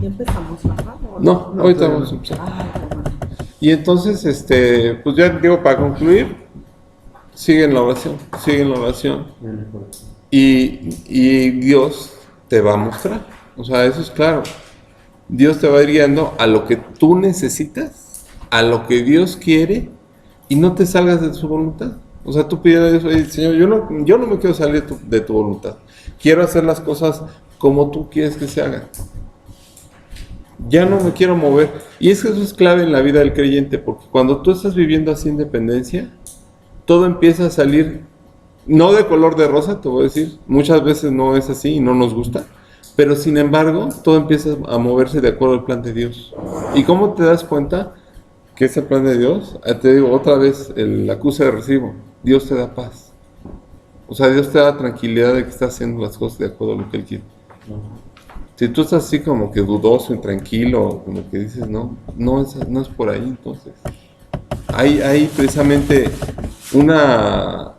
¿Ya empezamos, ajá, o No, no? ahorita vamos a empezar. Ay, qué bueno. Y entonces, pues ya digo, para concluir, sigue en la oración, sigue en la oración. Y Dios te va a mostrar. O sea, eso es claro. Dios te va a ir guiando a lo que tú necesitas, a lo que Dios quiere, y no te salgas de su voluntad. O sea, tú pides a Dios, oye, Señor, yo no me quiero salir de tu voluntad. Quiero hacer las cosas como tú quieres que se hagan. Ya no me quiero mover. Y es que eso es clave en la vida del creyente, porque cuando tú estás viviendo así en dependencia, todo empieza a salir, no de color de rosa, te voy a decir, muchas veces no es así y no nos gusta, pero sin embargo, todo empieza a moverse de acuerdo al plan de Dios. ¿Y cómo te das cuenta que es el plan de Dios? Te digo otra vez, el acuse de recibo, Dios te da paz. O sea, Dios te da tranquilidad de que estás haciendo las cosas de acuerdo a lo que Él quiere. Si tú estás así como que dudoso, intranquilo, como que dices, no es por ahí, entonces. Hay precisamente una,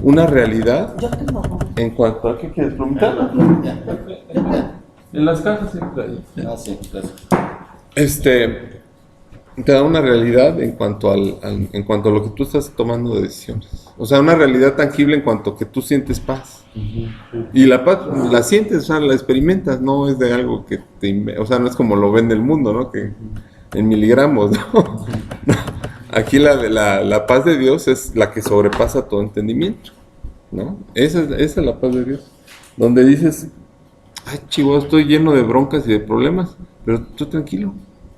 una realidad Yo tengo. en cuanto a... ¿Qué quieres preguntar? En las cajas siempre hay. Ah, sí, claro. Te da una realidad en cuanto en cuanto a lo que tú estás tomando de decisiones. O sea, una realidad tangible en cuanto a que tú sientes paz. Y la paz la sientes, o sea, la experimentas, no es de algo que o sea, no es como lo vende el mundo, ¿no? Que en miligramos, ¿no? Aquí la paz de Dios es la que sobrepasa todo entendimiento, ¿no? Esa es la paz de Dios. Donde dices, ay, chivo, estoy lleno de broncas y de problemas, pero estoy tranquilo,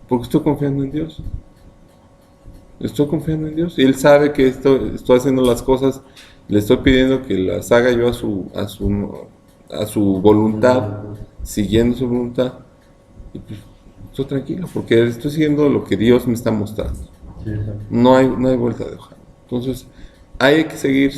porque estoy confiando en Dios. Estoy confiando en Dios. Y Él sabe que estoy haciendo las cosas, le estoy pidiendo que las haga yo a su voluntad, siguiendo su voluntad. Y pues estoy tranquilo, porque estoy siguiendo lo que Dios me está mostrando. No hay vuelta de hoja. Entonces, hay que seguir,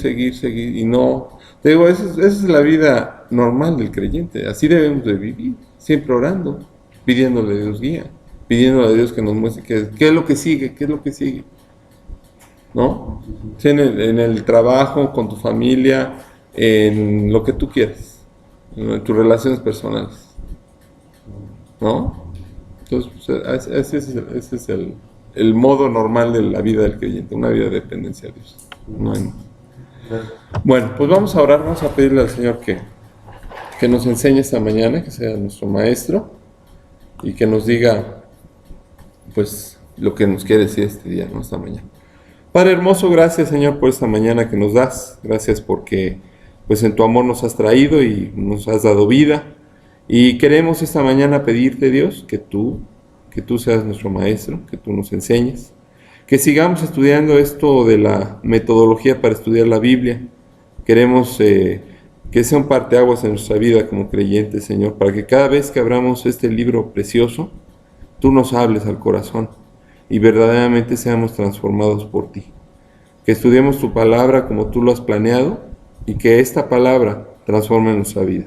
y no... Te digo, esa es la vida normal del creyente. Así debemos de vivir, siempre orando, pidiéndole a Dios guía, pidiéndole a Dios que nos muestre qué es lo que sigue, ¿no? Sí, en el trabajo, con tu familia, en lo que tú quieras, en tus relaciones personales, ¿no? Entonces, pues, ese es el modo normal de la vida del creyente, una vida de dependencia a Dios. No hay más. Bueno, pues vamos a orar, vamos a pedirle al Señor que nos enseñe esta mañana, que sea nuestro maestro y que nos diga, pues, lo que nos quiere decir este día, ¿no? Esta mañana. Padre hermoso, gracias, Señor, por esta mañana que nos das. Gracias porque, pues, en tu amor nos has traído y nos has dado vida. Y queremos esta mañana pedirte, Dios, que tú seas nuestro maestro, que tú nos enseñes, que sigamos estudiando esto de la metodología para estudiar la Biblia. Queremos que sea un parteaguas en nuestra vida como creyentes, Señor, para que cada vez que abramos este libro precioso, tú nos hables al corazón y verdaderamente seamos transformados por ti. Que estudiemos tu palabra como tú lo has planeado y que esta palabra transforme nuestra vida.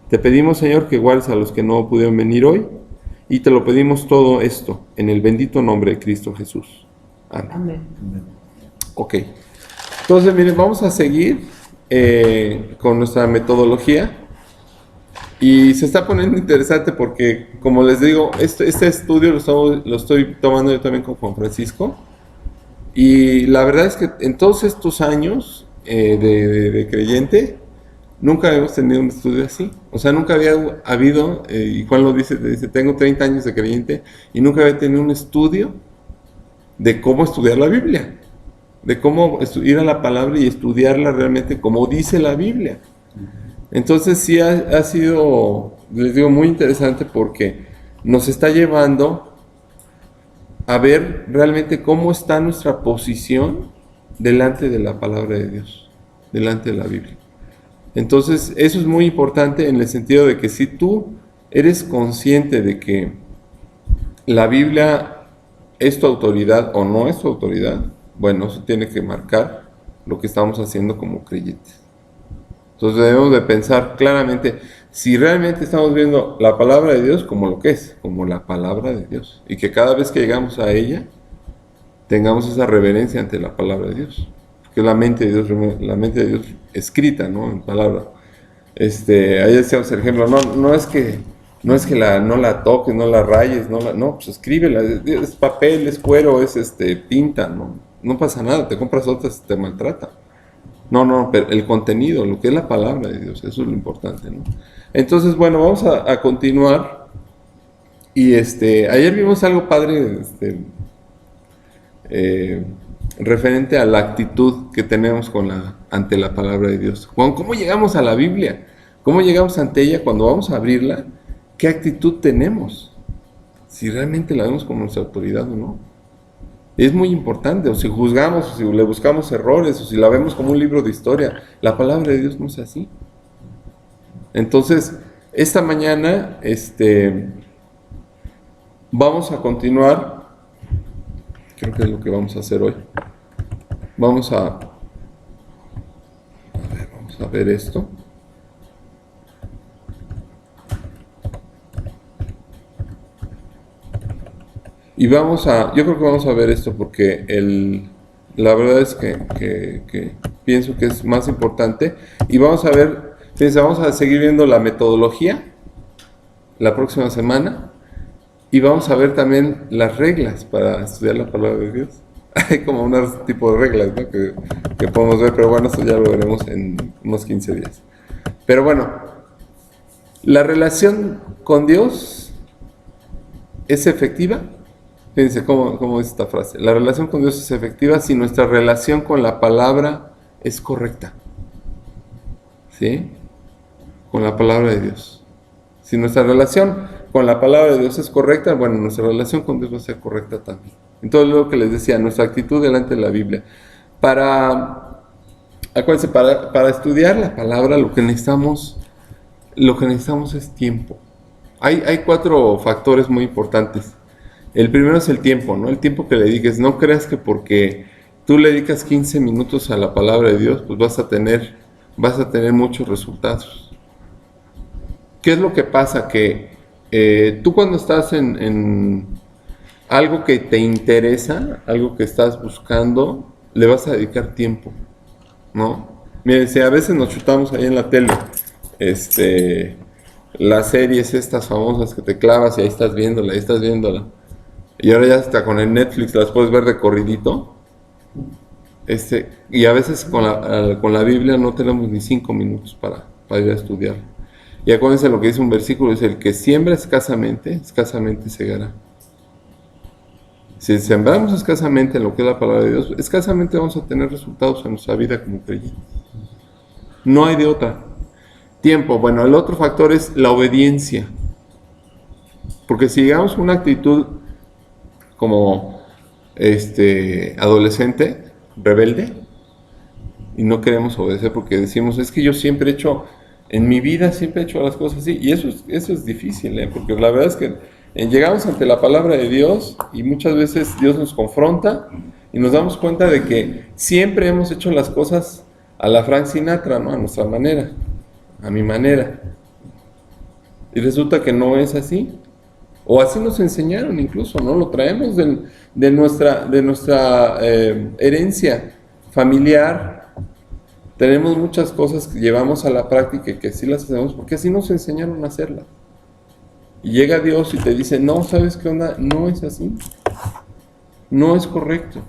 Te pedimos, Señor, que guardes a los que no pudieron venir hoy y te lo pedimos todo esto en el bendito nombre de Cristo Jesús. Amén. Amén. Ok. Entonces, miren, vamos a seguir con nuestra metodología. Y se está poniendo interesante porque, como les digo, este estudio lo estoy tomando yo también con Juan Francisco. Y la verdad es que en todos estos años de creyente, nunca habíamos tenido un estudio así. O sea, nunca había habido, y Juan lo dice, tengo 30 años de creyente, y nunca había tenido un estudio de cómo estudiar la Biblia. De cómo ir a la palabra y estudiarla realmente como dice la Biblia. Entonces sí ha sido, les digo, muy interesante porque nos está llevando a ver realmente cómo está nuestra posición delante de la palabra de Dios, delante de la Biblia. Entonces eso es muy importante en el sentido de que si tú eres consciente de que la Biblia es tu autoridad o no es tu autoridad, bueno, eso tiene que marcar lo que estamos haciendo como creyentes. Entonces debemos de pensar claramente si realmente estamos viendo la palabra de Dios como lo que es, como la palabra de Dios. Y que cada vez que llegamos a ella, tengamos esa reverencia ante la palabra de Dios. Que es la mente de Dios escrita, ¿no? En palabra. Ahí decíamos el ejemplo, no es que No es que no la toques, no la rayes, no, pues escríbela, es papel, es cuero, es tinta, no pasa nada, te compras otras, te maltrata. No, pero el contenido, lo que es la palabra de Dios, eso es lo importante, ¿no? Entonces, bueno, vamos a continuar. Y ayer vimos algo padre, referente a la actitud que tenemos ante la palabra de Dios. Juan, ¿cómo llegamos a la Biblia? ¿Cómo llegamos ante ella cuando vamos a abrirla? ¿Qué actitud tenemos? Si realmente la vemos como nuestra autoridad o no. Es muy importante, o si juzgamos, o si le buscamos errores, o si la vemos como un libro de historia. La palabra de Dios no es así. Entonces, esta mañana, vamos a continuar. Creo que es lo que vamos a hacer hoy. Vamos a ver esto. Y yo creo que vamos a ver esto porque la verdad es que pienso que es más importante. Y vamos a ver, vamos a seguir viendo la metodología la próxima semana. Y vamos a ver también las reglas para estudiar la palabra de Dios. Hay como un tipo de reglas, ¿no? que podemos ver, pero bueno, eso ya lo veremos en unos 15 días. Pero bueno, la relación con Dios es efectiva. Fíjense cómo dice esta frase. La relación con Dios es efectiva si nuestra relación con la palabra es correcta. ¿Sí? Con la palabra de Dios. Si nuestra relación con la palabra de Dios es correcta, bueno, nuestra relación con Dios va a ser correcta también. Entonces, lo que les decía, nuestra actitud delante de la Biblia. Acuérdense, para estudiar la palabra lo que necesitamos es tiempo. Hay 4 factores muy importantes. El primero es el tiempo, ¿no? El tiempo que le dediques. No creas que porque tú le dedicas 15 minutos a la palabra de Dios, pues vas a tener muchos resultados. ¿Qué es lo que pasa? Que tú cuando estás en algo que te interesa, algo que estás buscando, le vas a dedicar tiempo, ¿no? Miren, si a veces nos chutamos ahí en la tele, las series estas famosas que te clavas y ahí estás viéndola, y ahora ya hasta con el Netflix las puedes ver de corridito, y a veces con la Biblia no tenemos ni 5 minutos para ir a estudiar. Y acuérdense lo que dice un versículo, dice: el que siembra escasamente segará. Si sembramos escasamente en lo que es la palabra de Dios, escasamente vamos a tener resultados en nuestra vida como creyentes. No hay de otra. Tiempo. Bueno, el otro factor es la obediencia. Porque si llegamos con una actitud como adolescente, rebelde, y no queremos obedecer porque decimos, es que yo siempre he hecho, en mi vida siempre he hecho las cosas así, y eso es difícil, porque la verdad es que llegamos ante la palabra de Dios y muchas veces Dios nos confronta y nos damos cuenta de que siempre hemos hecho las cosas a la Frank Sinatra, ¿no? A nuestra manera, a mi manera, y resulta que no es así. O así nos enseñaron incluso, ¿no? Lo traemos de nuestra herencia familiar. Tenemos muchas cosas que llevamos a la práctica y que sí las hacemos porque así nos enseñaron a hacerlas. Y llega Dios y te dice, no, ¿sabes qué onda? No es así. No es correcto.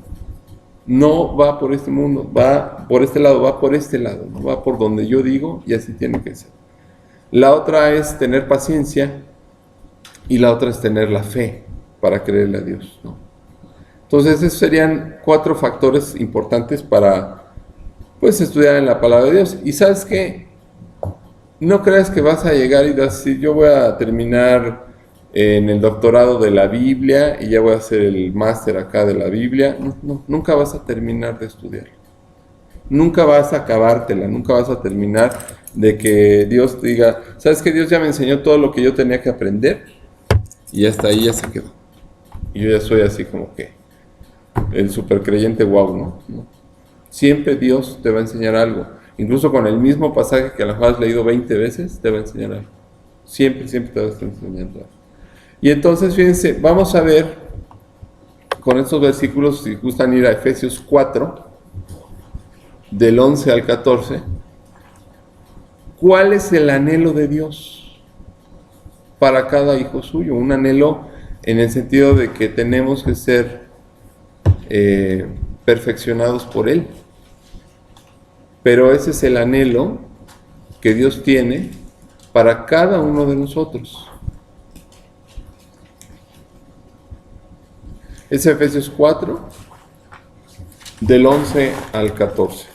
No va por este mundo, va por este lado, va por este lado, no va por donde yo digo y así tiene que ser. La otra es tener paciencia. Y la otra es tener la fe para creerle a Dios, ¿no? Entonces, esos serían 4 factores importantes para, pues, estudiar en la palabra de Dios. Y ¿sabes qué? No creas que vas a llegar y decir, yo voy a terminar en el doctorado de la Biblia y ya voy a hacer el máster acá de la Biblia. No, nunca vas a terminar de estudiar. Nunca vas a acabártela, nunca vas a terminar de que Dios te diga, ¿sabes qué? Dios ya me enseñó todo lo que yo tenía que aprender. Y hasta ahí ya se quedó. Y yo ya soy así como que el super creyente wow, ¿no? Siempre Dios te va a enseñar algo. Incluso con el mismo pasaje que a lo mejor has leído 20 veces, te va a enseñar algo. Siempre te va a estar enseñando algo. Y entonces, fíjense, vamos a ver con estos versículos, si gustan ir a Efesios 4, del 11 al 14, ¿cuál es el anhelo de Dios para cada hijo suyo, un anhelo en el sentido de que tenemos que ser perfeccionados por Él. Pero ese es el anhelo que Dios tiene para cada uno de nosotros. Es Efesios 4, del 11 al 14.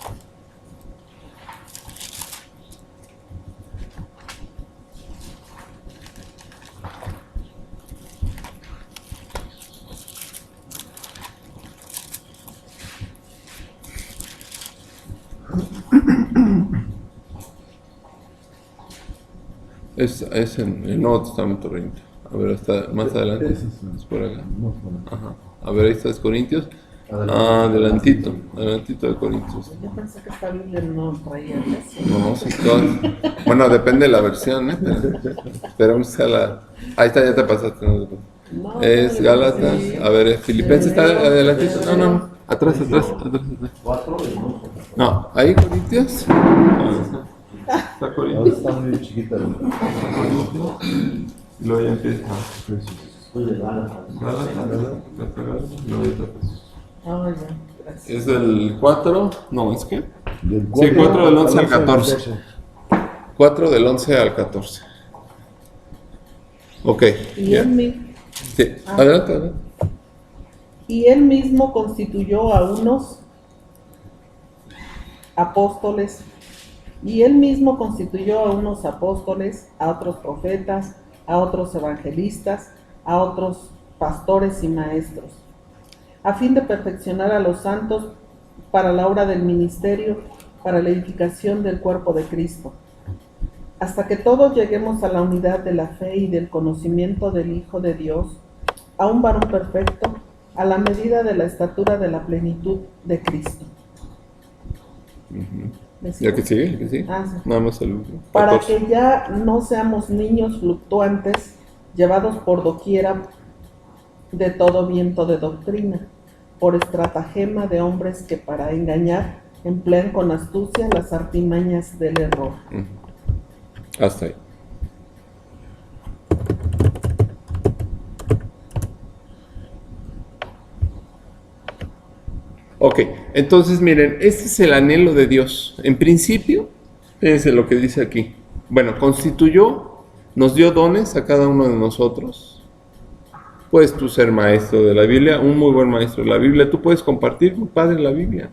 Es en el Nuevo Testamento 20. A ver, hasta más adelante. Es por acá. Ajá. A ver, ahí está Corintios. Adelantito de Corintios. Yo pensé que esta Biblia no traía eso. No, sí, todas. Bueno, depende de la versión, ¿eh? Pero sea la... Ahí está, ya te pasaste. No, Es no, Gálatas. sí. A ver, Filipenses está adelantito. No. Atrás. No, ahí Corintios. Está Corintios. Está muy chiquita. Y luego ya empieza. Gálatas. Ah, ya, gracias. Es del 4, no, ¿es qué? Del Sí, 4 del 11 al 14. 4 del 11 al 14. Ok. Y ya. Sí, adelante. Y él mismo constituyó a unos apóstoles, a otros profetas, a otros evangelistas, a otros pastores y maestros, a fin de perfeccionar a los santos para la obra del ministerio, para la edificación del cuerpo de Cristo, hasta que todos lleguemos a la unidad de la fe y del conocimiento del Hijo de Dios, a un varón perfecto, a la medida de la estatura de la plenitud de Cristo. ¿Ya que sigue? Ah, sí. Nada más el último. Para 14. que ya no seamos niños fluctuantes, llevados por doquiera de todo viento de doctrina, por estratagema de hombres que para engañar emplean con astucia las artimañas del error. Hasta ahí. Ok, entonces miren, este es el anhelo de Dios. En principio, fíjense lo que dice aquí. Bueno, constituyó, nos dio dones a cada uno de nosotros. Puedes tú ser maestro de la Biblia, un muy buen maestro de la Biblia. Tú puedes compartir con padre la Biblia.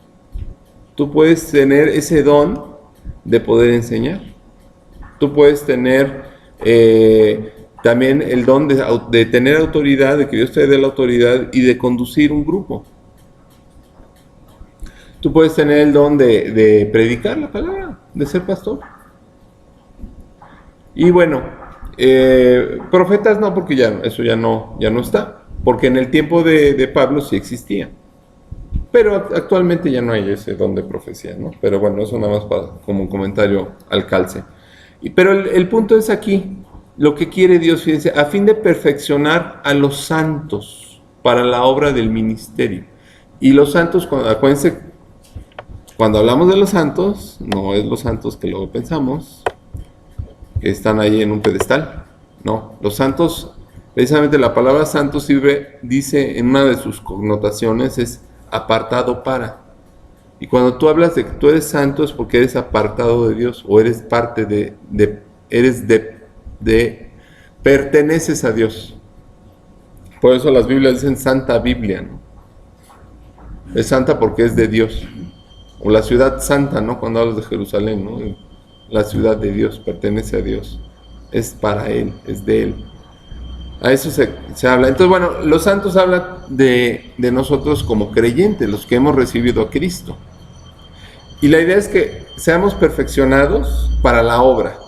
Tú puedes tener ese don de poder enseñar. Tú puedes tener también el don de tener autoridad, de que Dios te dé la autoridad y de conducir un grupo. Tú puedes tener el don de predicar la palabra, de ser pastor. Y bueno, profetas no, porque eso ya no está. Porque en el tiempo de Pablo sí existía. Pero actualmente ya no hay ese don de profecía, ¿no? Pero bueno, eso nada más como un comentario al calce. Pero el punto es aquí, lo que quiere Dios, fíjense, a fin de perfeccionar a los santos para la obra del ministerio. Y los santos, acuérdense, cuando hablamos de los santos, no es los santos que luego pensamos, que están ahí en un pedestal. No, los santos, precisamente la palabra santo dice en una de sus connotaciones, es apartado para. Y cuando tú hablas de que tú eres santo es porque eres apartado de Dios, o eres parte perteneces a Dios. Por eso las Biblias dicen Santa Biblia, ¿no? Es santa porque es de Dios. O la ciudad santa, ¿no? Cuando hablas de Jerusalén, ¿no? La ciudad de Dios, pertenece a Dios. Es para Él, es de Él. A eso se habla. Entonces, bueno, los santos hablan de nosotros como creyentes, los que hemos recibido a Cristo. Y la idea es que seamos perfeccionados para la obra,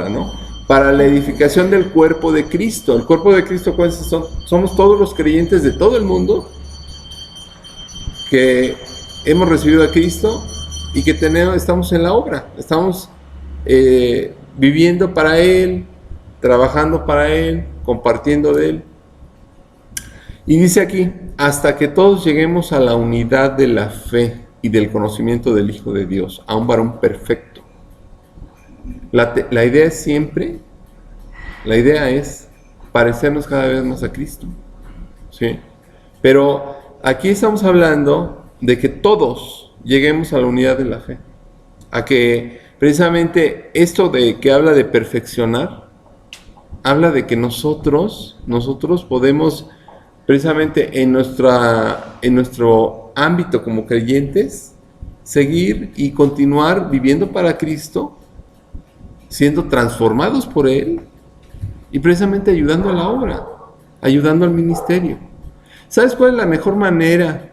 ¿no? Para la edificación del cuerpo de Cristo. El cuerpo de Cristo, ¿cuáles son? Somos todos los creyentes de todo el mundo que hemos recibido a Cristo y que estamos en la obra, estamos viviendo para Él, trabajando para Él, compartiendo de Él. Y dice aquí, hasta que todos lleguemos a la unidad de la fe y del conocimiento del Hijo de Dios, a un varón perfecto. La idea es siempre La idea es parecernos cada vez más a Cristo. ¿Sí? Pero aquí estamos hablando de que todos lleguemos a la unidad de la fe. A que precisamente esto de que habla de perfeccionar, habla de que nosotros podemos precisamente en nuestro ámbito como creyentes seguir y continuar viviendo para Cristo, siendo transformados por Él y precisamente ayudando a la obra, ayudando al ministerio. ¿Sabes cuál es la mejor manera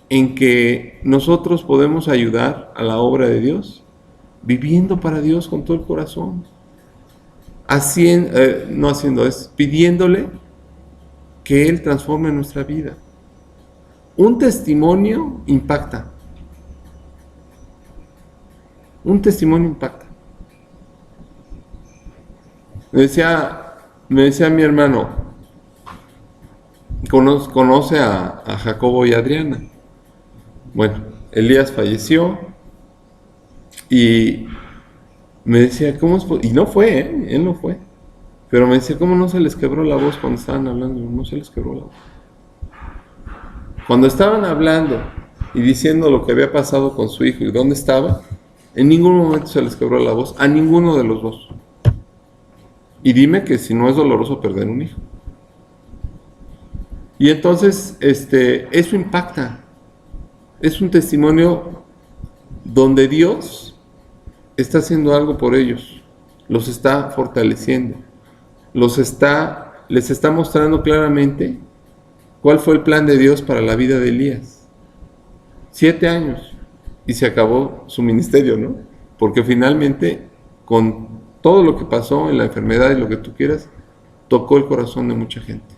en que nosotros podemos ayudar a la obra de Dios? Viviendo para Dios con todo el corazón. Pidiéndole que Él transforme nuestra vida. Un testimonio impacta. Un testimonio impacta. Me decía mi hermano, conoce a Jacobo y Adriana. Bueno, Elías falleció y me decía, ¿cómo es posible? Y no fue, él no fue. Pero me decía, ¿cómo no se les quebró la voz cuando estaban hablando? No se les quebró la voz. Cuando estaban hablando y diciendo lo que había pasado con su hijo y dónde estaba, en ningún momento se les quebró la voz, a ninguno de los dos. Y dime que si no es doloroso perder un hijo. Y entonces, eso impacta. Es un testimonio donde Dios está haciendo algo por ellos. Los está fortaleciendo. Les está mostrando claramente cuál fue el plan de Dios para la vida de Elías. 7 años. Y se acabó su ministerio, ¿no? Porque finalmente, con todo lo que pasó en la enfermedad y lo que tú quieras, tocó el corazón de mucha gente.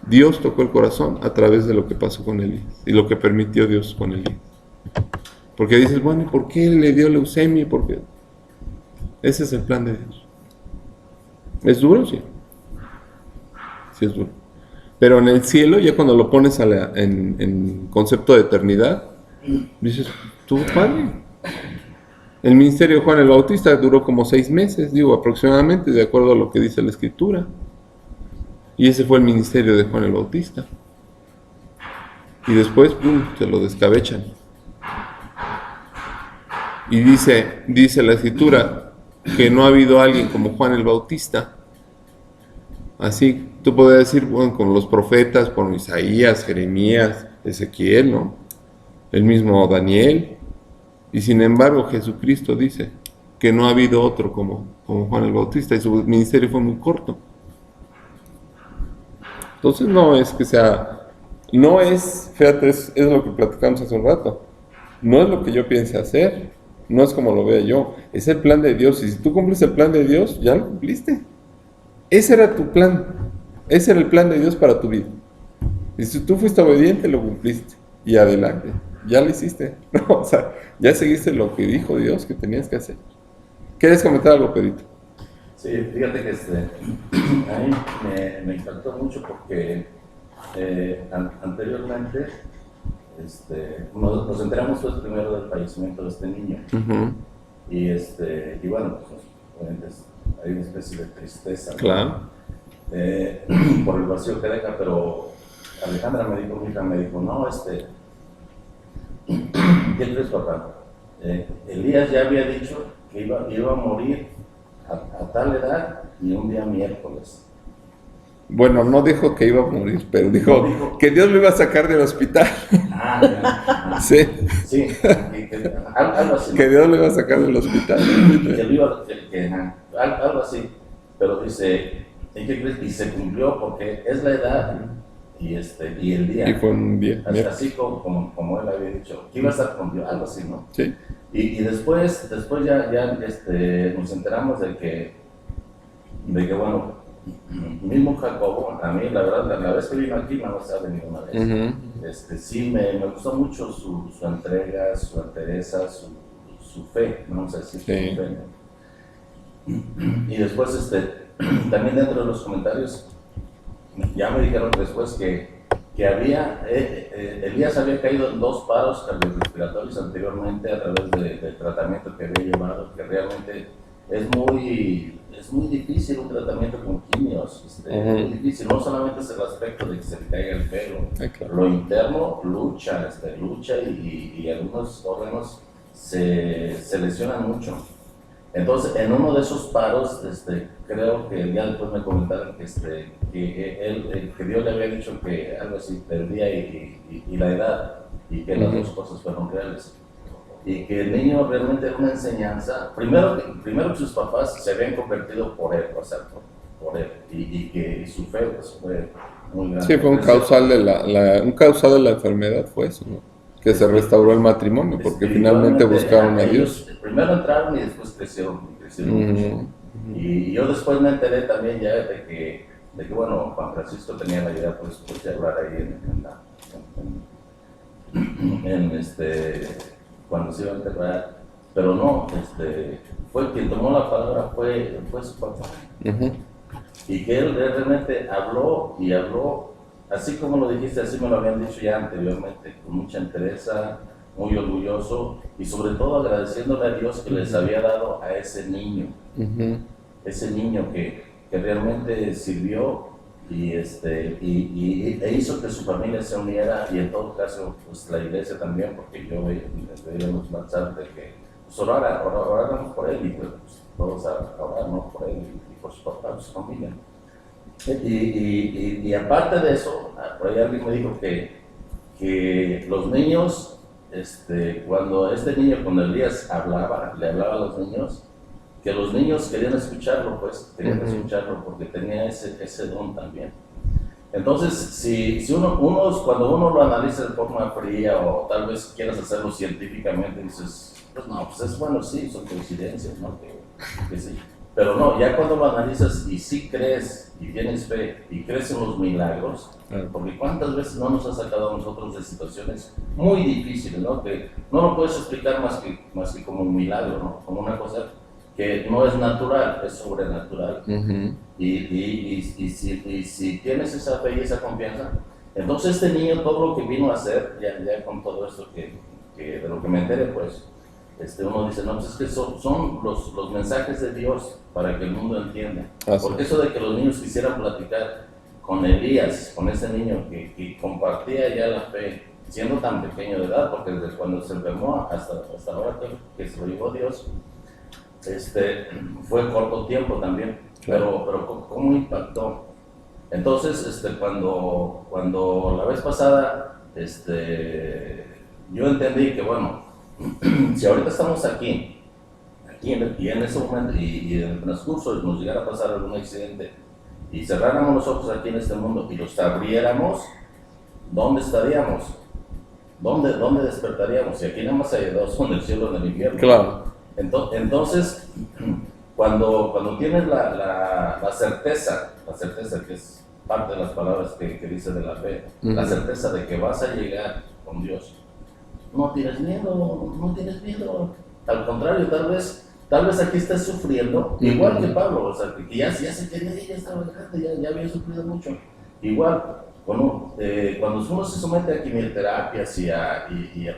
Dios tocó el corazón a través de lo que pasó con Elías y lo que permitió Dios con Elías. Porque dices, bueno, ¿y por qué le dio leucemia? ¿Por qué? Ese es el plan de Dios. ¿Es duro? Sí. Sí es duro. Pero en el cielo, ya cuando lo pones en concepto de eternidad, dices, tuvo padre. El ministerio de Juan el Bautista duró como 6 meses, aproximadamente, de acuerdo a lo que dice la Escritura. Y ese fue el ministerio de Juan el Bautista. Y después, ¡pum!, se lo descabechan. Y dice la Escritura que no ha habido alguien como Juan el Bautista. Así, tú podrías decir, bueno, con los profetas, con Isaías, Jeremías, Ezequiel, ¿no? El mismo Daniel. Y sin embargo, Jesucristo dice que no ha habido otro como Juan el Bautista, y su ministerio fue muy corto. Entonces fíjate, es lo que platicamos hace un rato. No es lo que yo piense hacer, no es como lo vea yo, es el plan de Dios. Y si tú cumples el plan de Dios, ya lo cumpliste. Ese era tu plan, ese era el plan de Dios para tu vida. Y si tú fuiste obediente, lo cumpliste. Y adelante, ya lo hiciste. No, ya seguiste lo que dijo Dios que tenías que hacer. ¿Quieres comentar algo, Pedrito? Sí, fíjate que a mí me impactó mucho porque anteriormente nos enteramos pues primero del fallecimiento de este niño. Uh-huh. Y bueno, pues obviamente hay una especie de tristeza, ¿no? Claro. Por el vacío que deja, pero Alejandra mi hija me dijo, no, ¿qué crees, papá? Elías ya había dicho que iba a morir a tal edad y un día miércoles. Bueno, no dijo que iba a morir, pero dijo que Dios lo iba a sacar del hospital. Sí. Sí, algo así. Que Dios lo iba a sacar del hospital. Algo así. Pero dice, ¿y qué crees? Y se cumplió porque es la edad y el día. Y fue un día. Así como él había dicho, que iba a estar con Dios, algo así, ¿no? Sí. Y después ya nos enteramos de que bueno, mismo Jacobo, a mí la verdad, la vez que vino aquí no se ha venido una vez. Uh-huh. Sí, me gustó mucho su entrega, su entereza, su fe, vamos a decir, sí. Su fe, ¿no? Y después, también dentro de los comentarios, ya me dijeron después que Elías había caído en 2 paros cardiorrespiratorios anteriormente a través del tratamiento que había llevado, que realmente es es muy difícil un tratamiento con quimios, es muy difícil, no solamente es el aspecto de que se le caiga el pelo, claro. lo interno lucha, lucha y algunos órganos se lesionan mucho. Entonces, en uno de esos paros, creo que el día después me comentaron que Dios le había dicho que algo así, el día y la edad, y que las dos cosas fueron reales. Y que el niño realmente era una enseñanza, primero que sus papás se habían convertido por él, o sea, por él, y que su fe pues, fue muy grande. Sí, fue un causal de la enfermedad, fue eso, ¿no? Que se restauró el matrimonio, porque finalmente buscaron a Dios. Primero entraron y después crecieron mucho. Y yo después me enteré también ya de que bueno, Juan Francisco tenía la idea pues de hablar ahí cuando se iba a enterrar, pero no, fue quien tomó la palabra, fue su papá. Y que él realmente habló, así como lo dijiste, así me lo habían dicho ya anteriormente, con mucha entereza, muy orgulloso y sobre todo agradeciéndole a Dios que les había dado a ese niño, que realmente sirvió e hizo que su familia se uniera, y en todo caso pues la iglesia también, porque yo veíamos mensajes de que pues, oráramos por él, y pues todos oramos por él y por su papá, su familia. Y aparte de eso, por ahí alguien me dijo que los niños, cuando Elías le hablaba a los niños, que los niños querían escucharlo, porque tenía ese don también. Entonces, cuando uno lo analiza de forma fría, o tal vez quieras hacerlo científicamente, dices, pues no, pues es bueno, sí, son coincidencias, ¿no? Que sí. Pero no, ya cuando lo analizas y sí crees, y tienes fe, y crees en los milagros, porque cuántas veces no nos ha sacado a nosotros de situaciones muy difíciles, ¿no? Que no lo puedes explicar más que como un milagro, ¿no? Como una cosa que no es natural, es sobrenatural. Y si tienes esa fe y esa confianza, entonces este niño todo lo que vino a hacer, ya con todo esto que de lo que me enteré, pues, uno dice, no, pues es que son los mensajes de Dios para que el mundo entienda. Porque eso de que los niños quisieran platicar con Elías, con ese niño que compartía ya la fe, siendo tan pequeño de edad, porque desde cuando se enfermó hasta ahora que se lo llevó Dios, fue corto tiempo también, pero ¿cómo impactó? Entonces, cuando la vez pasada, yo entendí que, bueno, si ahorita estamos aquí en ese momento, y en el transcurso nos llegara a pasar algún accidente, y cerráramos los ojos aquí en este mundo, y los abriéramos, ¿dónde estaríamos? ¿Dónde despertaríamos? Si aquí nada más hay dos, son el cielo y el infierno. Claro. Entonces, cuando tienes la certeza, que es parte de las palabras que dice de la fe, la certeza de que vas a llegar con Dios, no tienes miedo, al contrario, tal vez aquí estés sufriendo, igual que Pablo, o sea, que ya se quería ir, ya estaba grande, ya había sufrido mucho, igual. Cuando uno se somete a quimioterapias y a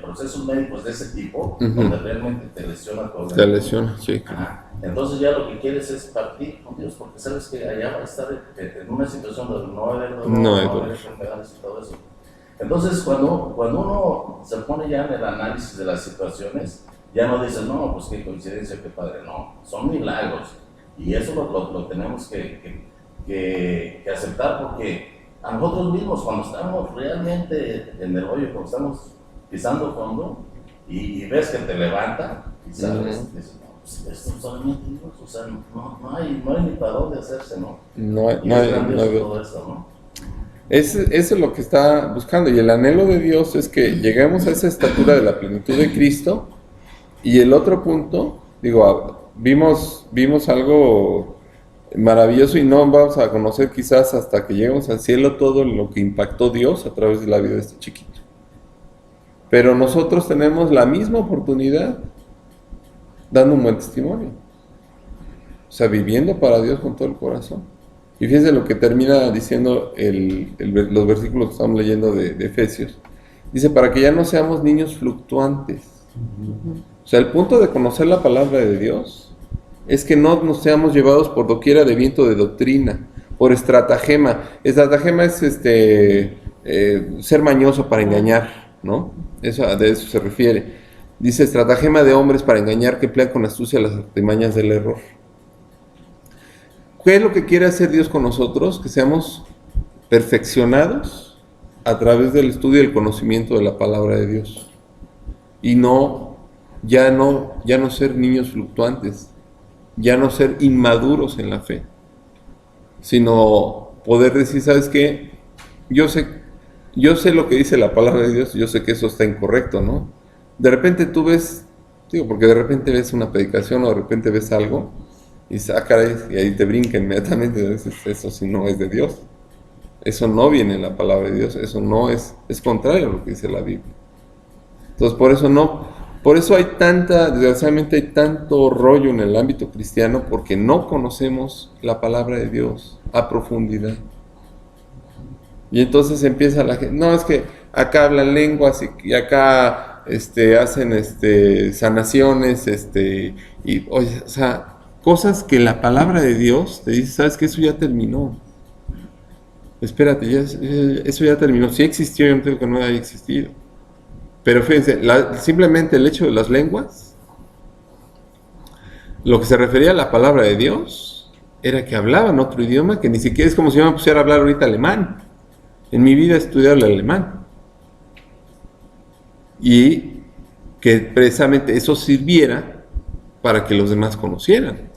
procesos médicos de ese tipo, donde realmente te lesiona todo. Te lesiona, sí. Entonces ya lo que quieres es partir con Dios, porque sabes que allá va a estar en una situación donde no va a haber dolor, no va a haber enfermedades y todo eso. Entonces cuando uno se pone ya en el análisis de las situaciones, ya no dices, no, pues qué coincidencia, qué padre, no, son milagros. Y eso lo tenemos que aceptar, porque a nosotros mismos, cuando estamos realmente en el hoyo, cuando estamos pisando fondo y ves que te levanta, y sabes, dices, no, pues esto solamente Dios, o sea, no hay ni para dónde hacerse, ¿no? No hay todo esto, ¿no? Eso es lo que está buscando, y el anhelo de Dios es que lleguemos a esa estatura de la plenitud de Cristo. Y el otro punto, vimos algo maravilloso, y no vamos a conocer quizás hasta que lleguemos al cielo todo lo que impactó Dios a través de la vida de este chiquito. Pero nosotros tenemos la misma oportunidad dando un buen testimonio, o sea, viviendo para Dios con todo el corazón. Y fíjense lo que termina diciendo los versículos que estamos leyendo de Efesios. Dice, para que ya no seamos niños fluctuantes. O sea, el punto de conocer la palabra de Dios es que no nos seamos llevados por doquiera de viento de doctrina, por estratagema. Estratagema es ser mañoso para engañar, ¿no? De eso se refiere. Dice estratagema de hombres para engañar que emplean con astucia las artimañas del error. ¿Qué es lo que quiere hacer Dios con nosotros? Que seamos perfeccionados a través del estudio y el conocimiento de la palabra de Dios. Y ya no ser niños fluctuantes, ya no ser inmaduros en la fe, sino poder decir, ¿sabes qué? Yo sé lo que dice la palabra de Dios, yo sé que eso está incorrecto, ¿no? De repente tú ves, porque de repente ves una predicación o de repente ves algo y dices, caray, y ahí te brinca inmediatamente, y dices, eso sí no es de Dios, eso no viene en la palabra de Dios, eso no es contrario a lo que dice la Biblia. Entonces por eso desgraciadamente hay tanto rollo en el ámbito cristiano, porque no conocemos la palabra de Dios a profundidad. Y entonces empieza la gente, no, es que acá hablan lenguas y acá hacen sanaciones, y oye, o sea, cosas que la palabra de Dios te dice, sabes que eso ya terminó. Espérate, eso ya terminó. Si existió, yo no tengo que no haya existido. Pero fíjense, simplemente el hecho de las lenguas, lo que se refería a la palabra de Dios, era que hablaban otro idioma, que ni siquiera es como si yo me pusiera a hablar ahorita alemán. En mi vida he estudiado el alemán. Y que precisamente eso sirviera para que los demás conocieran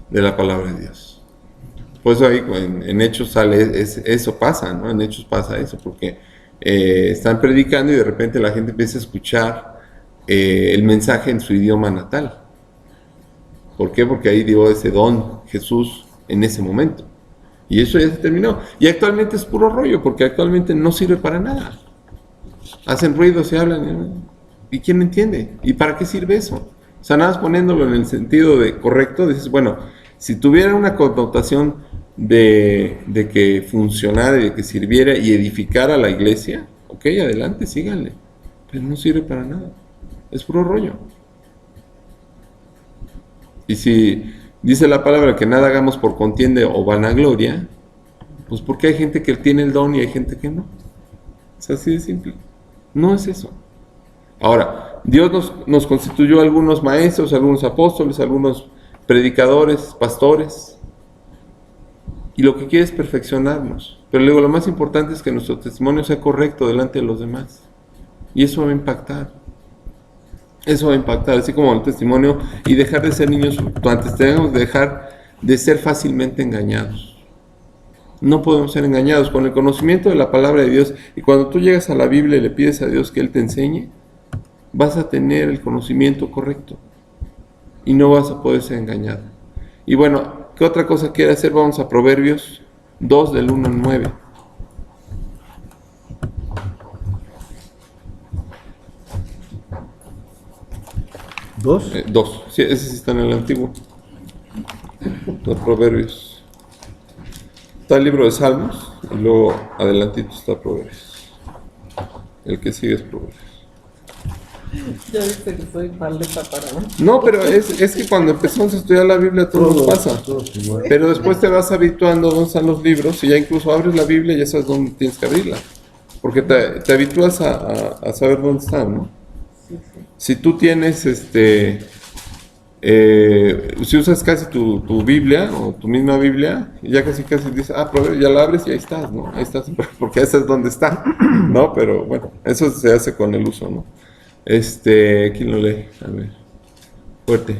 de la palabra de Dios. Por eso ahí en Hechos eso pasa, ¿no? En Hechos pasa eso, porque están predicando y de repente la gente empieza a escuchar el mensaje en su idioma natal. ¿Por qué? Porque ahí dio ese don Jesús en ese momento. Y eso ya se terminó. Y actualmente es puro rollo, porque actualmente no sirve para nada. Hacen ruido, se hablan, ¿y quién entiende? ¿Y para qué sirve eso? O sea, nada más poniéndolo en el sentido correcto, dices, bueno, si tuviera una connotación de que funcionara y de que sirviera y edificara la iglesia, ok, adelante, síganle. Pero no sirve para nada. Es puro rollo. Y si dice la palabra que nada hagamos por contienda o vanagloria, pues porque hay gente que tiene el don y hay gente que no. Es así de simple. No es eso. Ahora, Dios nos constituyó algunos maestros, algunos apóstoles, algunos predicadores, pastores, y lo que quiere es perfeccionarnos. Pero luego lo más importante es que nuestro testimonio sea correcto delante de los demás. Y eso va a impactar. Eso va a impactar, así como el testimonio, y dejar de ser niños fluctuantes. Tenemos que dejar de ser fácilmente engañados. No podemos ser engañados con el conocimiento de la palabra de Dios. Y cuando tú llegas a la Biblia y le pides a Dios que Él te enseñe, vas a tener el conocimiento correcto y no vas a poder ser engañado. Y bueno, ¿qué otra cosa quiere hacer? Vamos a Proverbios 2 del 1 al 9. ¿Dos? 2, sí, ese sí está en el antiguo. Los Proverbios. Está el libro de Salmos y luego adelantito está Proverbios. El que sigue es Proverbios. Ya viste que soy maleta para... No, pero es que cuando empezamos a estudiar la Biblia todo nos pasa. Igual. Pero después te vas habituando a dónde están los libros y ya incluso abres la Biblia y ya sabes dónde tienes que abrirla. Porque te habitúas a saber dónde están, ¿no? Sí, sí. Si tú tienes, si usas casi tu Biblia o tu misma Biblia, ya casi dices, pero ya la abres y ahí estás, ¿no? Ahí estás, porque esa es donde está, ¿no? Pero bueno, eso se hace con el uso, ¿no? ¿Quién lo lee? A ver.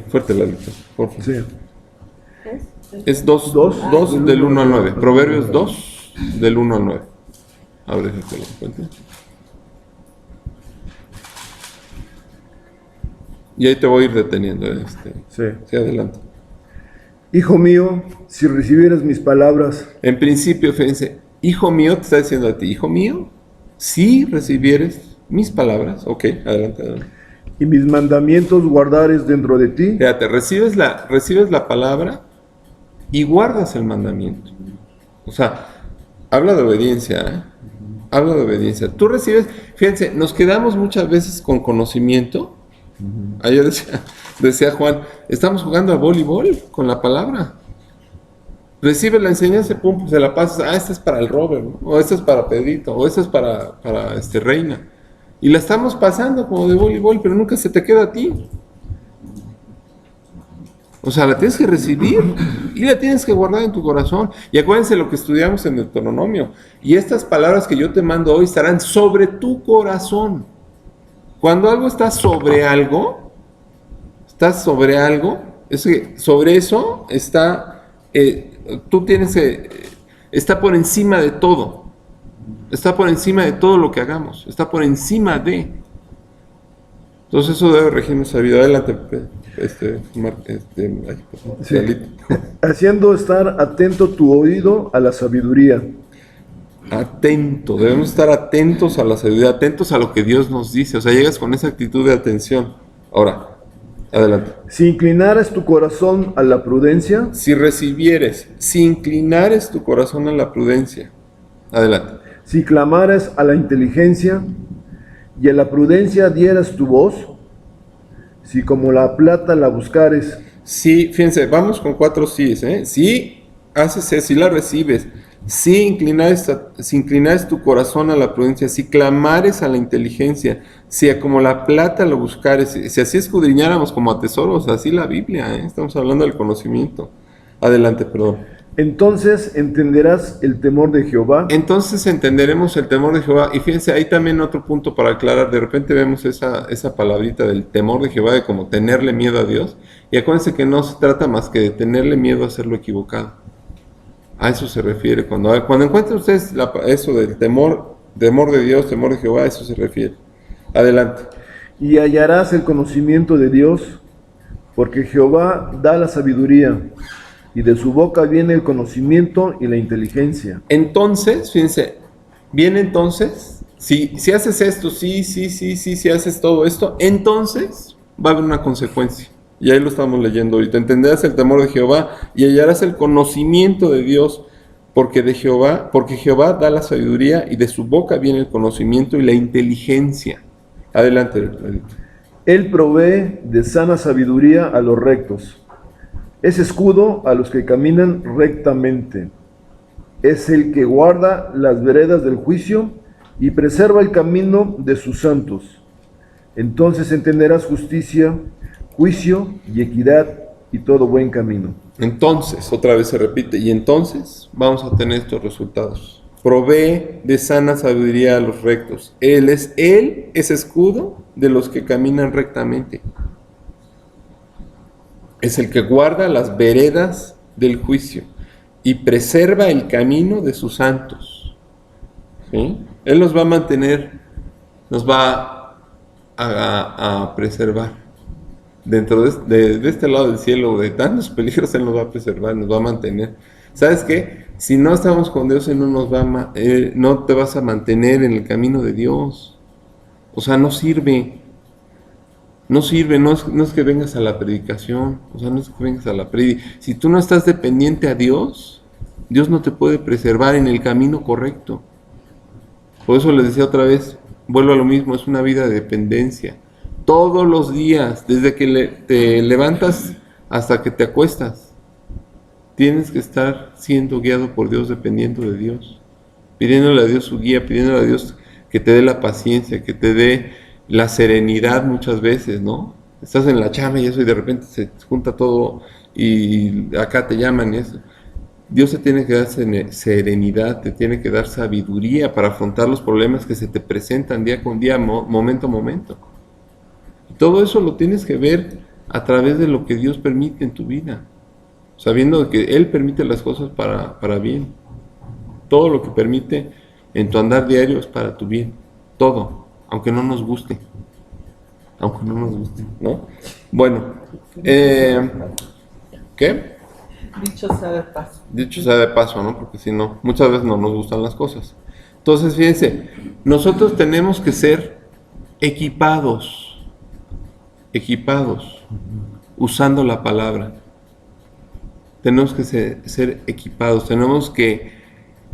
Fuerte la lectura, por favor. Sí. Es 2 del 1 al 9. Proverbios 2 del 1 al 9. A ver, déjate lo encuentre. Y ahí te voy a ir deteniendo. Sí, adelante. Hijo mío, si recibieras mis palabras, En principio, fíjense, hijo mío, te está diciendo a ti, hijo mío, si recibieres mis palabras, ok, adelante. y mis mandamientos guardares dentro de ti, Fíjate, recibes la palabra y guardas el mandamiento. O sea, habla de obediencia, ¿eh? Habla de obediencia. Tú recibes, fíjense, nos quedamos muchas veces con conocimiento. Ayer decía, Decía Juan, estamos jugando a voleibol con la palabra. Recibe la enseñanza, pum, se la pasas, esta es para el Robert, ¿no? O esta es para Pedrito, o esta es para Reina. Y la estamos pasando como de voleibol, pero nunca se te queda a ti. O sea, la tienes que recibir y la tienes que guardar en tu corazón. Y acuérdense lo que estudiamos en Deuteronomio. Y estas palabras que yo te mando hoy estarán sobre tu corazón. Cuando algo está sobre algo, es que sobre eso está, tú tienes que, está por encima de todo. Está por encima de todo lo que hagamos. Está por encima de. Entonces eso debe regir nuestra vida. Adelante, Sí. Haciendo estar atento tu oído a la sabiduría. Atento, debemos estar atentos a la sabiduría, atentos a lo que Dios nos dice. O sea, llegas con esa actitud de atención. Ahora, adelante. Si inclinares tu corazón a la prudencia. Si inclinares tu corazón a la prudencia. Adelante. Si clamares a la inteligencia y a la prudencia dieras tu voz. Si como la plata la buscares. Sí, fíjense, vamos con 4 síes, ¿eh? Si haces eso, si la recibes. Si inclinares tu corazón a la prudencia, si clamares a la inteligencia, si como la plata lo buscares, si así escudriñáramos como a tesoros, así la Biblia, ¿eh? Estamos hablando del conocimiento. Adelante, perdón. Entonces entenderás el temor de Jehová. Entonces entenderemos el temor de Jehová. Y fíjense, hay también otro punto para aclarar. De repente vemos esa palabrita del temor de Jehová, de como tenerle miedo a Dios. Y acuérdense que no se trata más que de tenerle miedo a hacer lo equivocado. A eso se refiere. Cuando encuentren ustedes eso del temor de Dios, temor de Jehová, a eso se refiere. Adelante. Y hallarás el conocimiento de Dios, porque Jehová da la sabiduría, y de su boca viene el conocimiento y la inteligencia. Entonces, fíjense, viene entonces, si haces esto, si haces todo esto, entonces va a haber una consecuencia. Y ahí lo estamos leyendo ahorita. Entenderás el temor de Jehová y hallarás el conocimiento de Dios, porque Jehová da la sabiduría y de su boca viene el conocimiento y la inteligencia. Adelante. Él provee de sana sabiduría a los rectos. Es escudo a los que caminan rectamente. Es el que guarda las veredas del juicio y preserva el camino de sus santos. Entonces entenderás justicia, juicio y equidad y todo buen camino. Entonces, otra vez se repite, y entonces vamos a tener estos resultados. Provee de sana sabiduría a los rectos. Él es escudo de los que caminan rectamente. Es el que guarda las veredas del juicio y preserva el camino de sus santos. ¿Sí? Él nos va a mantener, nos va a preservar. Dentro de este lado del cielo, de tantos peligros, Él nos va a preservar, nos va a mantener. ¿Sabes qué? Si no estamos con Dios, Él no te vas a mantener en el camino de Dios. O sea, no sirve. No es que vengas a la predicación, o sea, no es que vengas a la predicación. Si tú no estás dependiente a Dios, Dios no te puede preservar en el camino correcto. Por eso les decía otra vez, vuelvo a lo mismo, es una vida de dependencia. Todos los días, desde que te levantas hasta que te acuestas, tienes que estar siendo guiado por Dios, dependiendo de Dios, pidiéndole a Dios su guía, pidiéndole a Dios que te dé la paciencia, que te dé la serenidad muchas veces, ¿no? Estás en la chamba y eso, y de repente se junta todo y acá te llaman y eso. Dios te tiene que dar serenidad, te tiene que dar sabiduría para afrontar los problemas que se te presentan día con día, momento a momento. Y todo eso lo tienes que ver a través de lo que Dios permite en tu vida, sabiendo que Él permite las cosas para bien. Todo lo que permite en tu andar diario es para tu bien, todo. Aunque no nos guste, ¿no? Bueno, ¿qué? Dicho sea de paso. Dicho sea de paso, ¿no? Porque si no, muchas veces no nos gustan las cosas. Entonces, fíjense, nosotros tenemos que ser equipados, usando la palabra. Tenemos que ser equipados, tenemos que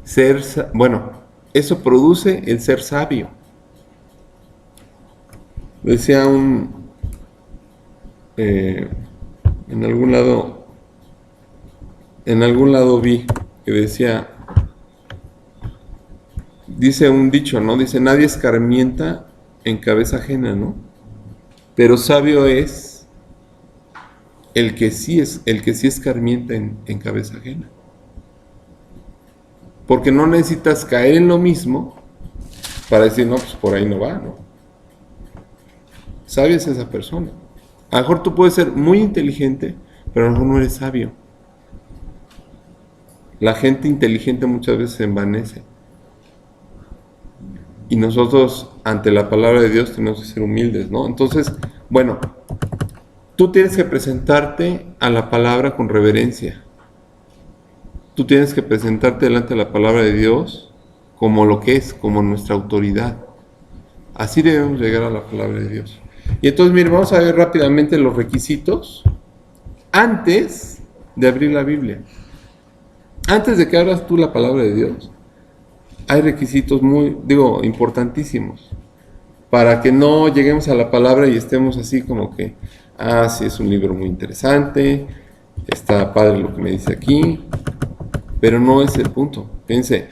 ser, bueno, eso produce el ser sabio. Decía en algún lado vi que decía, dice un dicho, ¿no? Dice, nadie escarmienta en cabeza ajena, ¿no? Pero sabio es el que sí escarmienta en cabeza ajena. Porque no necesitas caer en lo mismo para decir, no, pues por ahí no va, ¿no? Sabio es esa persona. A lo mejor tú puedes ser muy inteligente, pero a lo mejor no eres sabio. La gente inteligente muchas veces se envanece. Y nosotros, ante la palabra de Dios, tenemos que ser humildes, ¿no? Entonces, bueno, tú tienes que presentarte a la palabra con reverencia. Tú tienes que presentarte delante de la palabra de Dios como lo que es, como nuestra autoridad. Así debemos llegar a la palabra de Dios. Y entonces, miren, vamos a ver rápidamente los requisitos antes de abrir la Biblia. Antes de que abras tú la palabra de Dios, hay requisitos importantísimos, para que no lleguemos a la palabra y estemos así como que, sí, es un libro muy interesante, está padre lo que me dice aquí, pero no es el punto. Fíjense,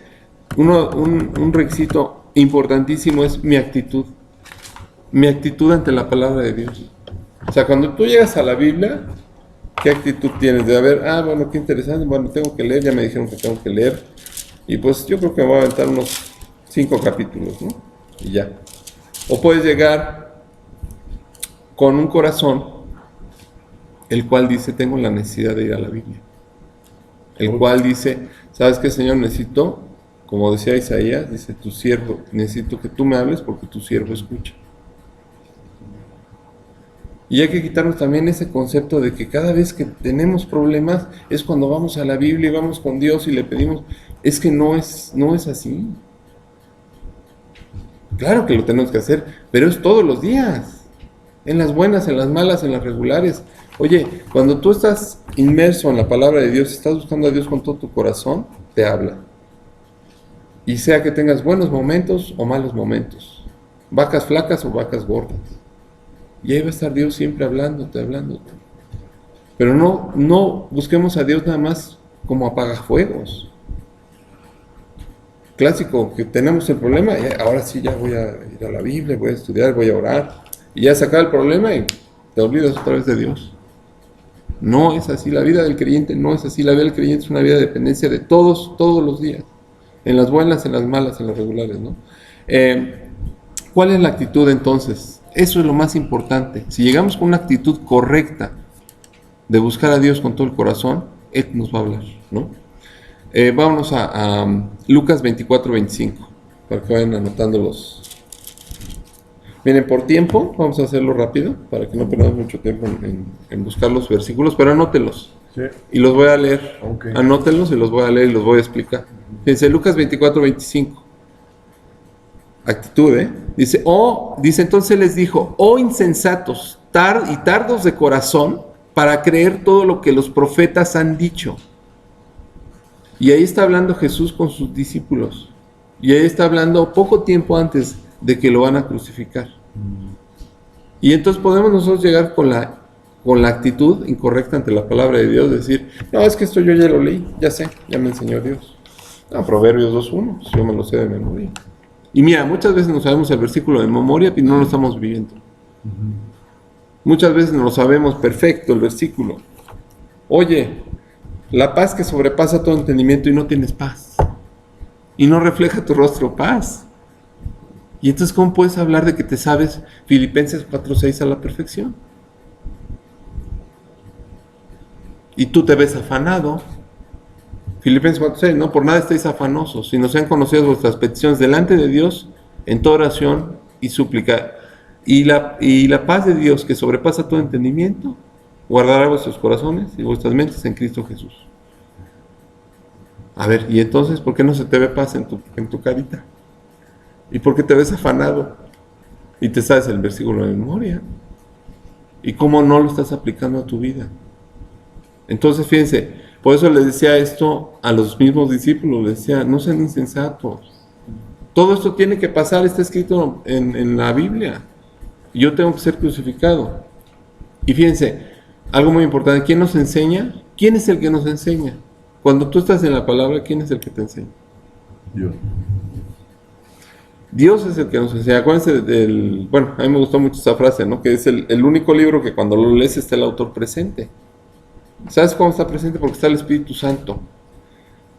un requisito importantísimo es mi actitud ante la palabra de Dios. O sea, cuando tú llegas a la Biblia, ¿qué actitud tienes? De ver, bueno, qué interesante, bueno, tengo que leer, ya me dijeron que tengo que leer, y pues yo creo que me voy a aventar unos 5 capítulos, ¿no? Y ya. O puedes llegar con un corazón, el cual dice, tengo la necesidad de ir a la Biblia. El cual dice, ¿sabes qué, Señor? Necesito, como decía Isaías, dice, tu siervo, necesito que tú me hables porque tu siervo escucha. Y hay que quitarnos también ese concepto de que cada vez que tenemos problemas es cuando vamos a la Biblia y vamos con Dios y le pedimos. Es que no es así. Claro que lo tenemos que hacer, pero es todos los días. En las buenas, en las malas, en las regulares. Oye, cuando tú estás inmerso en la palabra de Dios, estás buscando a Dios con todo tu corazón, te habla. Y sea que tengas buenos momentos o malos momentos. Vacas flacas o vacas gordas. Y ahí va a estar Dios siempre hablándote. Pero no busquemos a Dios nada más como apagafuegos. Clásico, que tenemos el problema, y ahora sí ya voy a ir a la Biblia, voy a estudiar, voy a orar. Y ya se acaba el problema y te olvidas otra vez de Dios. No es así, la vida del creyente no es así. La vida del creyente es una vida de dependencia de todos los días. En las buenas, en las malas, en las regulares, ¿no? ¿Cuál es la actitud entonces? Eso es lo más importante. Si llegamos con una actitud correcta de buscar a Dios con todo el corazón, Él nos va a hablar, ¿no? Vámonos a Lucas 24-25, para que vayan anotando los. Miren, por tiempo, vamos a hacerlo rápido, para que no perdamos mucho tiempo en buscar los versículos, pero anótenlos. Sí. Y los voy a leer. Okay. Anótenlos y los voy a leer y los voy a explicar. Fíjense, Lucas 24-25. Actitud, Dice, entonces les dijo, insensatos, y tardos de corazón, para creer todo lo que los profetas han dicho. Y ahí está hablando Jesús con sus discípulos. Y ahí está hablando poco tiempo antes de que lo van a crucificar. Y entonces podemos nosotros llegar con la actitud incorrecta ante la palabra de Dios, decir, no, es que esto yo ya lo leí, ya sé, ya me enseñó Dios. No, Proverbios 2:1, yo me lo sé de memoria. Y mira, muchas veces no sabemos el versículo de memoria y no lo estamos viviendo. Muchas veces no lo sabemos perfecto el versículo. Oye, la paz que sobrepasa todo entendimiento y no tienes paz. Y no refleja tu rostro paz. Y entonces, ¿cómo puedes hablar de que te sabes Filipenses 4:6 a la perfección? Y tú te ves afanado. Filipenses 4:6, no por nada estéis afanosos, sino sean conocidas vuestras peticiones delante de Dios en toda oración y súplica. Y la paz de Dios, que sobrepasa todo entendimiento, guardará vuestros corazones y vuestras mentes en Cristo Jesús. A ver, y entonces, ¿por qué no se te ve paz en tu carita? ¿Y por qué te ves afanado? Y te sabes el versículo de memoria. ¿Y cómo no lo estás aplicando a tu vida? Entonces, fíjense, por eso les decía esto a los mismos discípulos, les decía, no sean insensatos. Todo esto tiene que pasar, está escrito en la Biblia. Y yo tengo que ser crucificado. Y fíjense, algo muy importante, ¿quién nos enseña? ¿Quién es el que nos enseña? Cuando tú estás en la palabra, ¿quién es el que te enseña? Yo. Dios es el que nos enseña. Acuérdense del... Bueno, a mí me gustó mucho esa frase, ¿no? Que es el único libro que cuando lo lees está el autor presente. ¿Sabes cómo está presente? Porque está el Espíritu Santo.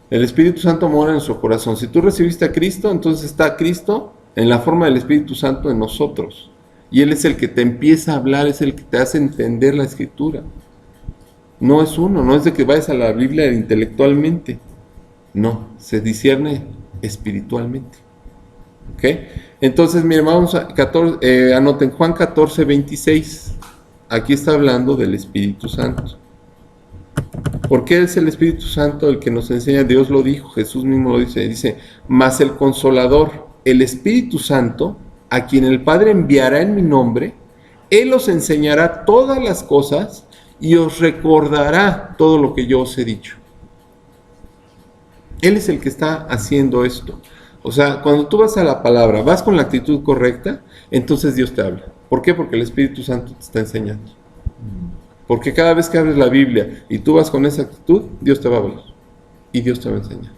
El Espíritu Santo mora en nuestro corazón. Si tú recibiste a Cristo, entonces está Cristo en la forma del Espíritu Santo en nosotros. Y Él es el que te empieza a hablar, es el que te hace entender la Escritura. No es uno, no es de que vayas a la Biblia intelectualmente. No, se discierne espiritualmente. ¿Ok? Entonces, miren, vamos a anoten Juan 14, 26. Aquí está hablando del Espíritu Santo. ¿Por qué es el Espíritu Santo el que nos enseña? Dios lo dijo, Jesús mismo lo dice, mas el Consolador, el Espíritu Santo, a quien el Padre enviará en mi nombre, Él os enseñará todas las cosas y os recordará todo lo que yo os he dicho. Él es el que está haciendo esto. O sea, cuando tú vas a la palabra, vas con la actitud correcta, entonces Dios te habla. ¿Por qué? Porque el Espíritu Santo te está enseñando. Porque cada vez que abres la Biblia y tú vas con esa actitud, Dios te va a hablar. Y Dios te va a enseñar.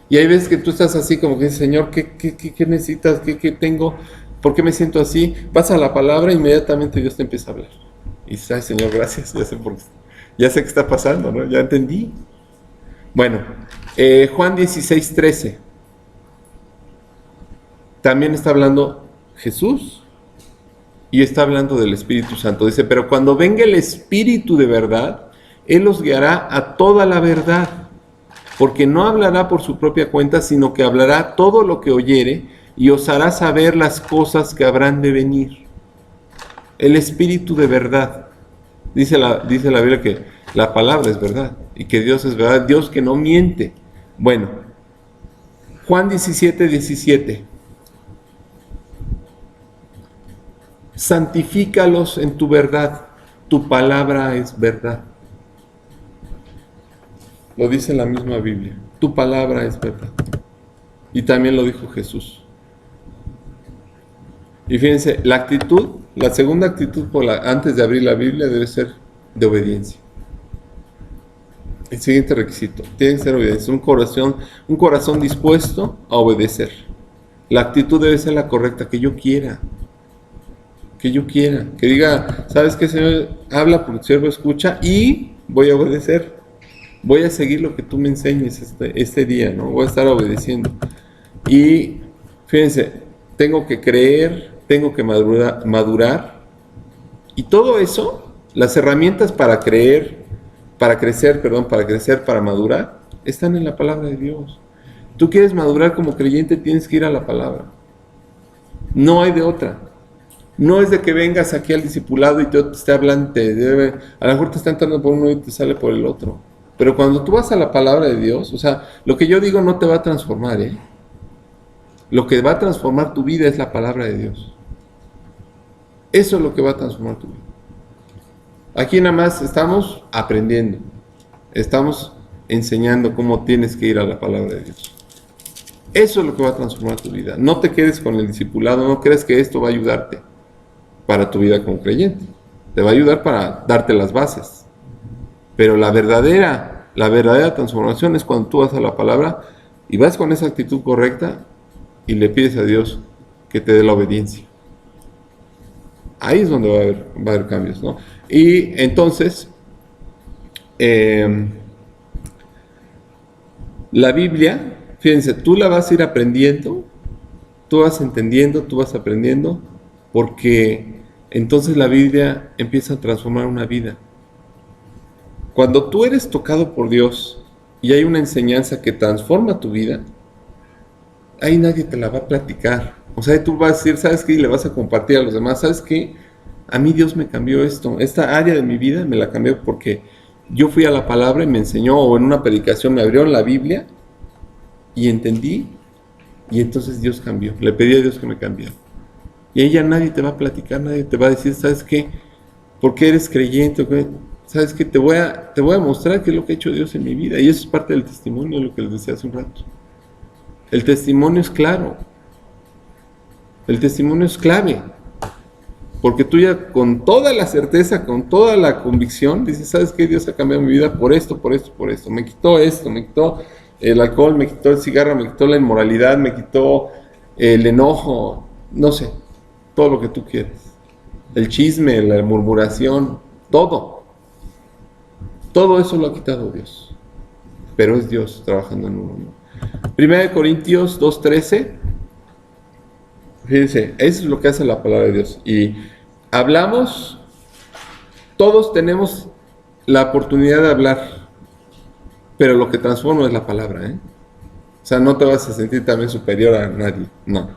Y hay veces que tú estás así como que dices, Señor, ¿qué necesitas? ¿Qué tengo? ¿Por qué me siento así? Vas a la palabra e inmediatamente Dios te empieza a hablar. Y dices, ay, Señor, gracias, ya sé qué está pasando, ¿no? Ya entendí. Bueno, Juan 16, 13. También está hablando Jesús. Y está hablando del Espíritu Santo. Dice, pero cuando venga el Espíritu de verdad, Él os guiará a toda la verdad. Porque no hablará por su propia cuenta, sino que hablará todo lo que oyere y os hará saber las cosas que habrán de venir. El Espíritu de verdad. Dice la Biblia que la palabra es verdad y que Dios es verdad, Dios que no miente. Bueno, Juan 17, 17. Santifícalos en tu verdad, tu palabra es verdad. Lo dice la misma Biblia, tu palabra es verdad. Y también lo dijo Jesús. Y fíjense, la segunda actitud antes de abrir la Biblia debe ser de obediencia. El siguiente requisito, tiene que ser obediencia, un corazón dispuesto a obedecer. La actitud debe ser la correcta, que yo quiera, que diga, ¿sabes qué, Señor? Habla porque el siervo escucha y voy a obedecer. Voy a seguir lo que tú me enseñes este día, ¿no? Voy a estar obedeciendo. Y fíjense, tengo que creer, tengo que madurar. Y todo eso, las herramientas para crecer, para madurar, están en la palabra de Dios. Tú quieres madurar como creyente, tienes que ir a la palabra. No hay de otra. No es de que vengas aquí al discipulado y te esté hablando, a lo mejor te está entrando por uno y te sale por el otro. Pero cuando tú vas a la palabra de Dios, o sea, lo que yo digo no te va a transformar, ¿eh? Lo que va a transformar tu vida es la palabra de Dios. Eso es lo que va a transformar tu vida. Aquí nada más estamos aprendiendo. Estamos enseñando cómo tienes que ir a la palabra de Dios. Eso es lo que va a transformar tu vida. No te quedes con el discipulado, no creas que esto va a ayudarte para tu vida como creyente. Te va a ayudar para darte las bases. Pero la verdadera transformación es cuando tú vas a la palabra y vas con esa actitud correcta y le pides a Dios que te dé la obediencia. Ahí es donde va a haber cambios, ¿no? Y entonces, la Biblia, fíjense, tú la vas a ir aprendiendo, tú vas entendiendo, tú vas aprendiendo, porque entonces la Biblia empieza a transformar una vida. Cuando tú eres tocado por Dios y hay una enseñanza que transforma tu vida, ahí nadie te la va a platicar. O sea, tú vas a decir, ¿sabes qué? Y le vas a compartir a los demás, ¿sabes qué? A mí Dios me cambió esto. Esta área de mi vida me la cambió porque yo fui a la palabra y me enseñó, o en una predicación me abrieron la Biblia y entendí, y entonces Dios cambió. Le pedí a Dios que me cambiara. Y ahí ya nadie te va a platicar, nadie te va a decir, ¿sabes qué? ¿Por qué eres creyente? ¿Sabes qué? Te voy a mostrar qué es lo que ha hecho Dios en mi vida. Y eso es parte del testimonio, lo que les decía hace un rato. El testimonio es claro. El testimonio es clave. Porque tú ya con toda la certeza, con toda la convicción, dices, ¿sabes qué? Dios ha cambiado mi vida por esto, por esto, por esto. Me quitó esto, me quitó el alcohol, me quitó el cigarro, me quitó la inmoralidad, me quitó el enojo, no sé, todo lo que tú quieras. El chisme, la murmuración, todo. Todo eso lo ha quitado Dios. Pero es Dios trabajando en uno. 1 Corintios 2:13. Fíjense, eso es lo que hace la palabra de Dios. Y hablamos, todos tenemos la oportunidad de hablar, pero lo que transforma es la palabra, ¿eh? O sea, no te vas a sentir también superior a nadie, no.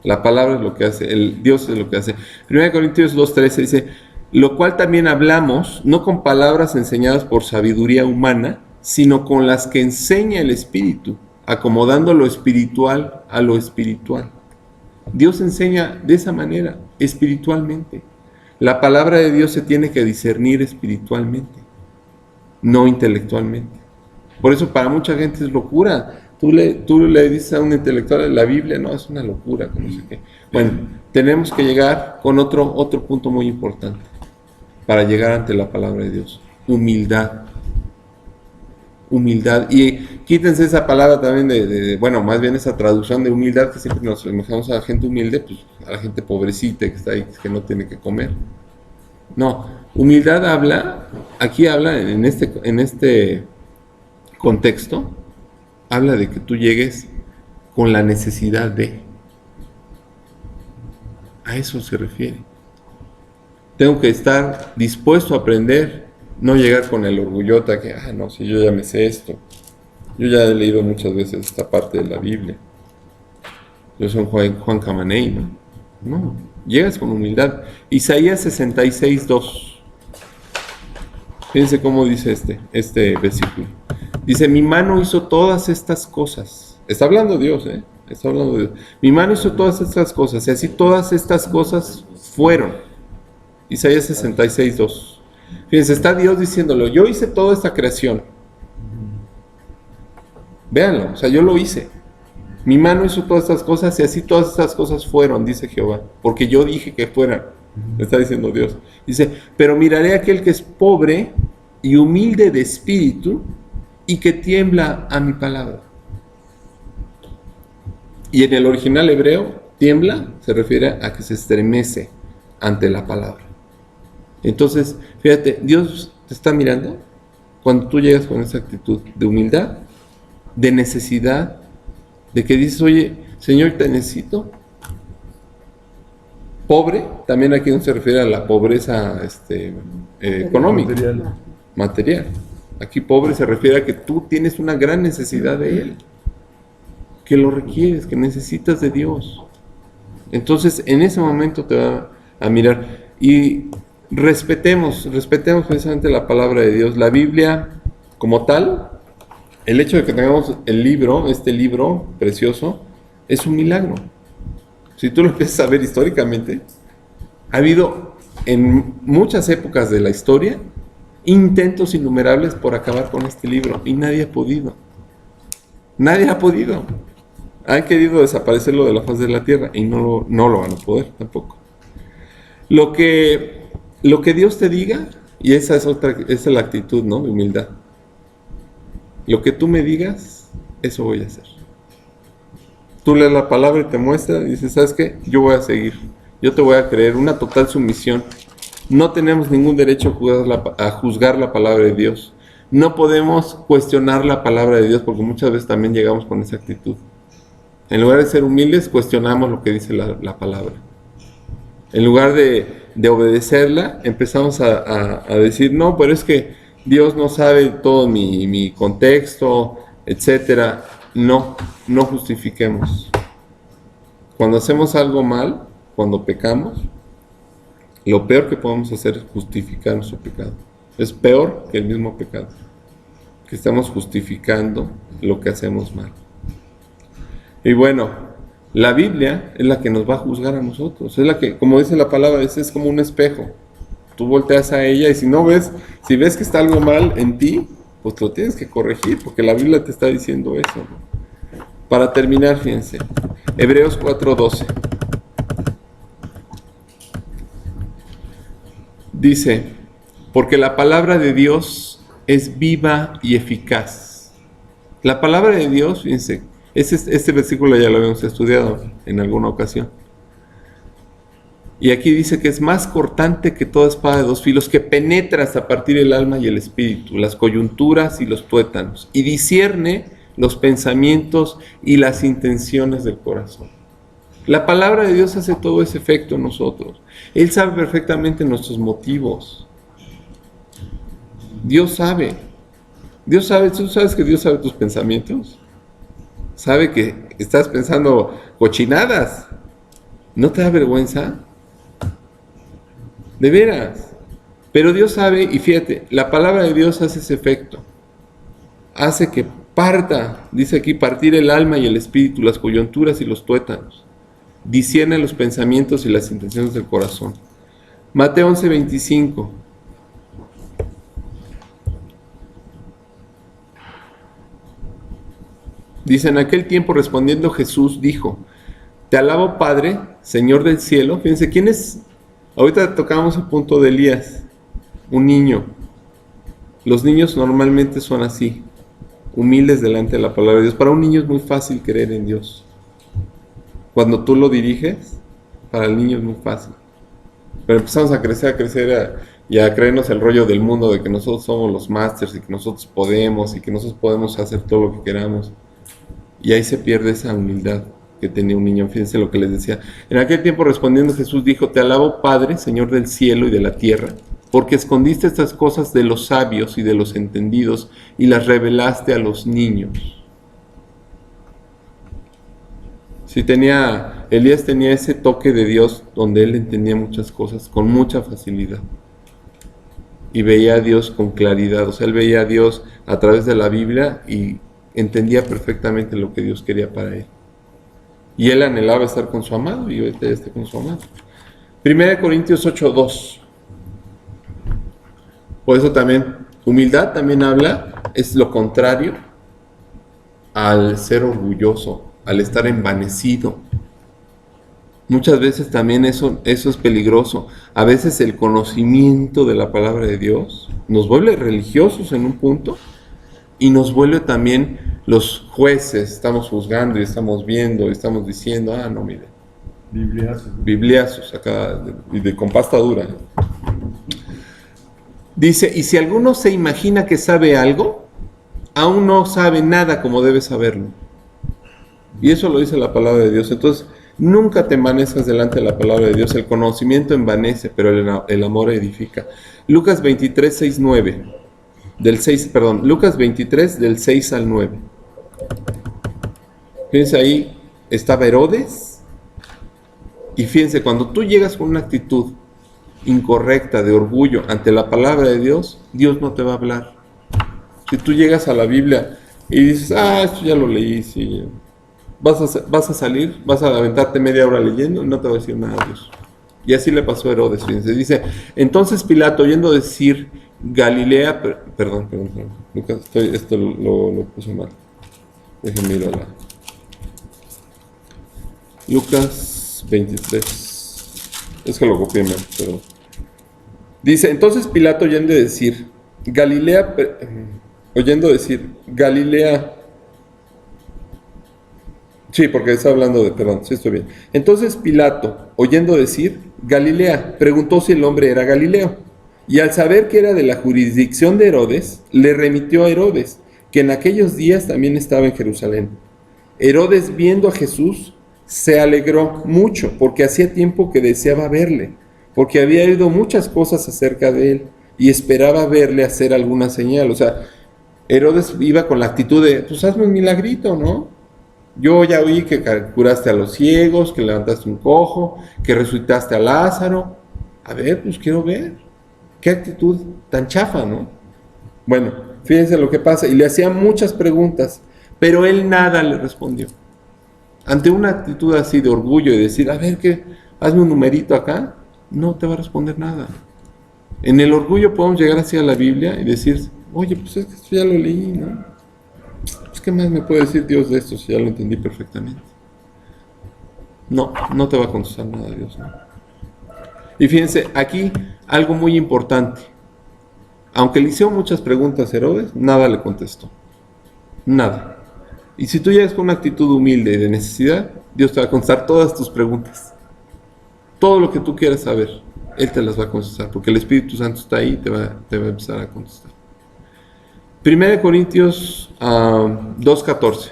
La palabra es lo que hace, el Dios es lo que hace. 1 Corintios 2:13 dice, lo cual también hablamos, no con palabras enseñadas por sabiduría humana, sino con las que enseña el Espíritu, acomodando lo espiritual a lo espiritual. Dios enseña de esa manera, espiritualmente. La palabra de Dios se tiene que discernir espiritualmente, no intelectualmente. Por eso para mucha gente es locura. Tú le dices a un intelectual en la Biblia, no, es una locura, no sé qué. Bueno, tenemos que llegar con otro punto muy importante para llegar ante la palabra de Dios. Humildad. Humildad. Y quítense esa palabra también bueno, más bien esa traducción de humildad, que siempre nos imaginamos a la gente humilde, pues a la gente pobrecita que está ahí, que no tiene que comer. No, humildad aquí habla en este contexto, habla de que tú llegues con la necesidad de. A eso se refiere. Tengo que estar dispuesto a aprender, no llegar con el orgullota que, no, si yo ya me sé esto. Yo ya he leído muchas veces esta parte de la Biblia. Yo soy Juan Camaney, ¿no? No, llegas con humildad. Isaías 66:2. Fíjense cómo dice este versículo. Dice, mi mano hizo todas estas cosas. Está hablando Dios, ¿eh? Está hablando Dios. Mi mano hizo todas estas cosas, y así todas estas cosas fueron. Isaías 66:2. Fíjense, está Dios diciéndolo, yo hice toda esta creación. Véanlo, o sea, yo lo hice. Mi mano hizo todas estas cosas, y así todas estas cosas fueron, dice Jehová, porque yo dije que fueran. Está diciendo Dios. Dice, pero miraré a aquel que es pobre y humilde de espíritu, y que tiembla a mi palabra. Y en el original hebreo, tiembla se refiere a que se estremece ante la palabra. Entonces, fíjate, Dios te está mirando cuando tú llegas con esa actitud de humildad, de necesidad, de que dices, oye, Señor, te necesito. Pobre, también aquí no se refiere a la pobreza económica, material. Aquí pobre se refiere a que tú tienes una gran necesidad de Él, que lo requieres, que necesitas de Dios. Entonces, en ese momento te va a mirar. Y respetemos precisamente la palabra de Dios. La Biblia, como tal, el hecho de que tengamos este libro precioso, es un milagro. Si tú lo empiezas a ver históricamente, ha habido en muchas épocas de la historia intentos innumerables por acabar con este libro y nadie ha podido. Nadie ha podido. Han querido desaparecerlo de la faz de la tierra y no lo van a poder tampoco. Lo que Dios te diga, y esa es la actitud, ¿no? De humildad. Lo que tú me digas, eso voy a hacer. Tú lees la palabra y te muestra y dices, ¿sabes qué? Yo voy a seguir. Yo te voy a creer, una total sumisión. No tenemos ningún derecho a juzgar la palabra de Dios. No podemos cuestionar la palabra de Dios porque muchas veces también llegamos con esa actitud. En lugar de ser humildes, cuestionamos lo que dice la palabra. En lugar de obedecerla, empezamos a decir, no, pero es que Dios no sabe todo mi contexto, etcétera. No justifiquemos. Cuando hacemos algo mal, cuando pecamos, lo peor que podemos hacer es justificar nuestro pecado. Es peor que el mismo pecado, que estamos justificando lo que hacemos mal. Y bueno, la Biblia es la que nos va a juzgar a nosotros. Es la que, como dice la palabra, es como un espejo. Tú volteas a ella y si ves que está algo mal en ti, pues lo tienes que corregir, porque la Biblia te está diciendo eso, ¿no? Para terminar, fíjense, Hebreos 4:12. Dice, porque la palabra de Dios es viva y eficaz. La palabra de Dios, fíjense, este versículo ya lo habíamos estudiado en alguna ocasión. Y aquí dice que es más cortante que toda espada de dos filos, que penetra hasta partir el alma y el espíritu, las coyunturas y los tuétanos, y discierne los pensamientos y las intenciones del corazón. La palabra de Dios hace todo ese efecto en nosotros. Él sabe perfectamente nuestros motivos. Dios sabe. Dios sabe, ¿tú sabes que Dios sabe tus pensamientos? Sabe que estás pensando cochinadas. ¿No te da vergüenza? De veras. Pero Dios sabe, y fíjate, la palabra de Dios hace ese efecto. Hace que parta, dice aquí, partir el alma y el espíritu, las coyunturas y los tuétanos. Discierne los pensamientos y las intenciones del corazón. Mateo 11:25. Dice, en aquel tiempo respondiendo Jesús dijo, te alabo Padre, Señor del cielo. Fíjense, ¿quién es? Ahorita tocamos el punto de Elías, un niño. Los niños normalmente son así, humildes delante de la palabra de Dios. Para un niño es muy fácil creer en Dios. Cuando tú lo diriges, para el niño es muy fácil. Pero empezamos a crecer y a creernos el rollo del mundo de que nosotros somos los másters y que nosotros podemos y que nosotros podemos hacer todo lo que queramos. Y ahí se pierde esa humildad que tenía un niño. Fíjense lo que les decía. En aquel tiempo respondiendo Jesús dijo, te alabo Padre, Señor del cielo y de la tierra, porque escondiste estas cosas de los sabios y de los entendidos y las revelaste a los niños. Sí, Elías tenía ese toque de Dios donde él entendía muchas cosas con mucha facilidad. Y veía a Dios con claridad. O sea, él veía a Dios a través de la Biblia y entendía perfectamente lo que Dios quería para él. Y él anhelaba estar con su amado y ahorita ya está con su amado. 1 Corintios 8:2. Por eso también, humildad también habla, es lo contrario al ser orgulloso, al estar envanecido. Muchas veces también eso es peligroso. A veces el conocimiento de la palabra de Dios nos vuelve religiosos en un punto y nos vuelve también los jueces. Estamos juzgando y estamos viendo y estamos diciendo, no, mire. Bibliazos acá, con pasta dura. Dice, y si alguno se imagina que sabe algo, aún no sabe nada como debe saberlo. Y eso lo dice la palabra de Dios. Entonces, nunca te envanezcas delante de la palabra de Dios. El conocimiento envanece, pero el amor edifica. Lucas 23, 6, 9. Lucas 23, del 6 al 9. Fíjense, ahí estaba Herodes. Y fíjense, cuando tú llegas con una actitud incorrecta, de orgullo, ante la palabra de Dios, Dios no te va a hablar. Si tú llegas a la Biblia y dices, esto ya lo leí, sí, vas a salir, vas a aventarte media hora leyendo y no te va a decir nada Dios. Y así le pasó a Herodes, fíjense. Dice, entonces Pilato, oyendo decir Galilea, perdón, Lucas, esto lo puse mal. Déjenme ir a la Lucas 23. Es que lo copié mal, pero dice, entonces Pilato oyendo decir Galilea, sí, porque está hablando de, perdón, sí estoy bien. Entonces Pilato, oyendo decir Galilea, preguntó si el hombre era Galileo. Y al saber que era de la jurisdicción de Herodes, le remitió a Herodes, que en aquellos días también estaba en Jerusalén. Herodes, viendo a Jesús, se alegró mucho, porque hacía tiempo que deseaba verle, porque había oído muchas cosas acerca de él, y esperaba verle hacer alguna señal. O sea, Herodes iba con la actitud de, pues hazme un milagrito, ¿no? Yo ya oí que curaste a los ciegos, que levantaste un cojo, que resucitaste a Lázaro. A ver, pues quiero ver. Qué actitud tan chafa, ¿no? Bueno, fíjense lo que pasa. Y le hacía muchas preguntas, pero él nada le respondió. Ante una actitud así de orgullo y decir, a ver, hazme un numerito acá, no te va a responder nada. En el orgullo podemos llegar así a la Biblia y decir, oye, pues es que esto ya lo leí, ¿no? Pues ¿qué más me puede decir Dios de esto si ya lo entendí perfectamente? No te va a contestar nada Dios, ¿no? Y fíjense, aquí algo muy importante. Aunque le hicieron muchas preguntas a Herodes, nada le contestó. Nada. Y si tú llegas con una actitud humilde y de necesidad, Dios te va a contestar todas tus preguntas. Todo lo que tú quieras saber, Él te las va a contestar, porque el Espíritu Santo está ahí y te va a empezar a contestar. 1 Corintios 2:14.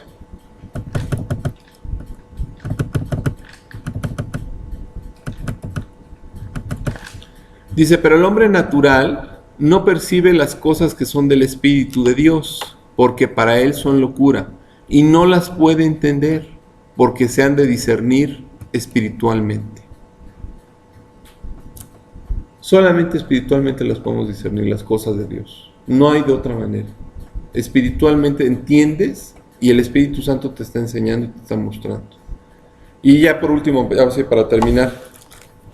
Dice, pero el hombre natural no percibe las cosas que son del Espíritu de Dios, porque para él son locura, y no las puede entender, porque se han de discernir espiritualmente. Solamente espiritualmente las podemos discernir, las cosas de Dios. No hay de otra manera. Espiritualmente entiendes y el Espíritu Santo te está enseñando y te está mostrando. Y ya por último, para terminar,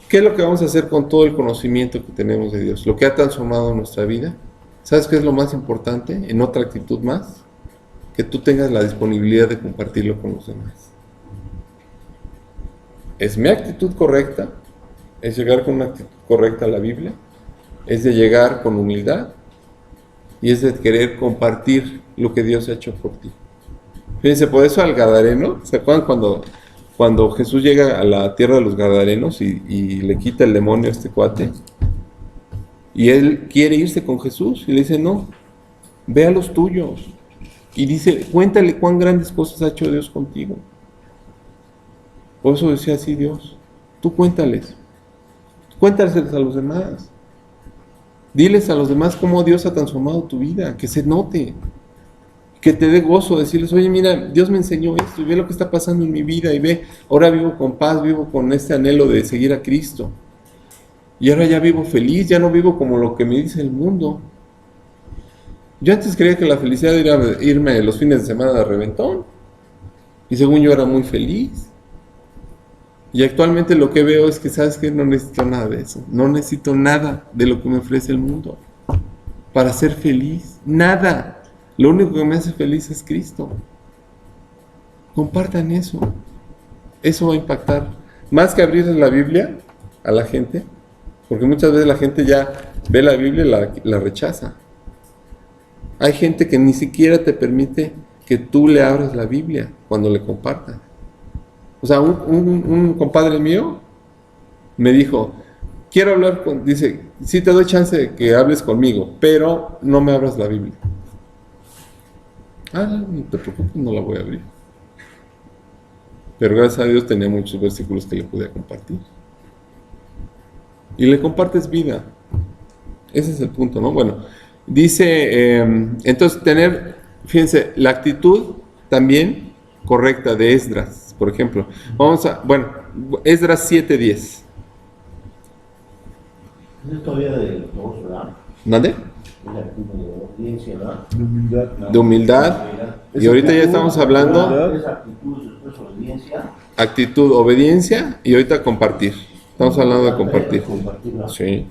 ¿qué es lo que vamos a hacer con todo el conocimiento que tenemos de Dios? Lo que ha transformado nuestra vida. ¿Sabes qué es lo más importante? En otra actitud más, que tú tengas la disponibilidad de compartirlo con los demás. ¿Es mi actitud correcta? ¿Es llegar con una actitud correcta a la Biblia? ¿Es de llegar con humildad? Y es de querer compartir lo que Dios ha hecho por ti. Fíjense, por eso al Gadareno, ¿se acuerdan cuando Jesús llega a la tierra de los Gadarenos y le quita el demonio a este cuate? Y él quiere irse con Jesús y le dice, no, ve a los tuyos. Y dice, cuéntale cuán grandes cosas ha hecho Dios contigo. Por eso decía así Dios, tú cuéntales a los demás. Diles a los demás cómo Dios ha transformado tu vida, que se note, que te dé gozo, decirles, oye, mira, Dios me enseñó esto y ve lo que está pasando en mi vida y ve, ahora vivo con paz, vivo con este anhelo de seguir a Cristo. Y ahora ya vivo feliz, ya no vivo como lo que me dice el mundo. Yo antes creía que la felicidad era irme los fines de semana de reventón. Y según yo era muy feliz. Y actualmente lo que veo es que, ¿sabes qué? No necesito nada de eso. No necesito nada de lo que me ofrece el mundo para ser feliz. Nada. Lo único que me hace feliz es Cristo. Compartan eso. Eso va a impactar. Más que abrirles la Biblia a la gente, porque muchas veces la gente ya ve la Biblia y la rechaza. Hay gente que ni siquiera te permite que tú le abras la Biblia cuando le compartas. O sea, un compadre mío me dijo, quiero hablar dice, sí te doy chance de que hables conmigo, pero no me abras la Biblia. No te preocupes, no la voy a abrir. Pero gracias a Dios tenía muchos versículos que le pude compartir. Y le compartes vida. Ese es el punto, ¿no? Bueno, dice, entonces fíjense, la actitud también correcta de Esdras. Por ejemplo, Esdras 7:10. Es todavía de dos, ¿verdad? ¿Dónde? De obediencia, ¿verdad? De humildad. Y ahorita ya estamos hablando Esa actitud, después obediencia. actitud, obediencia y ahorita compartir. Estamos hablando de compartir. Sí.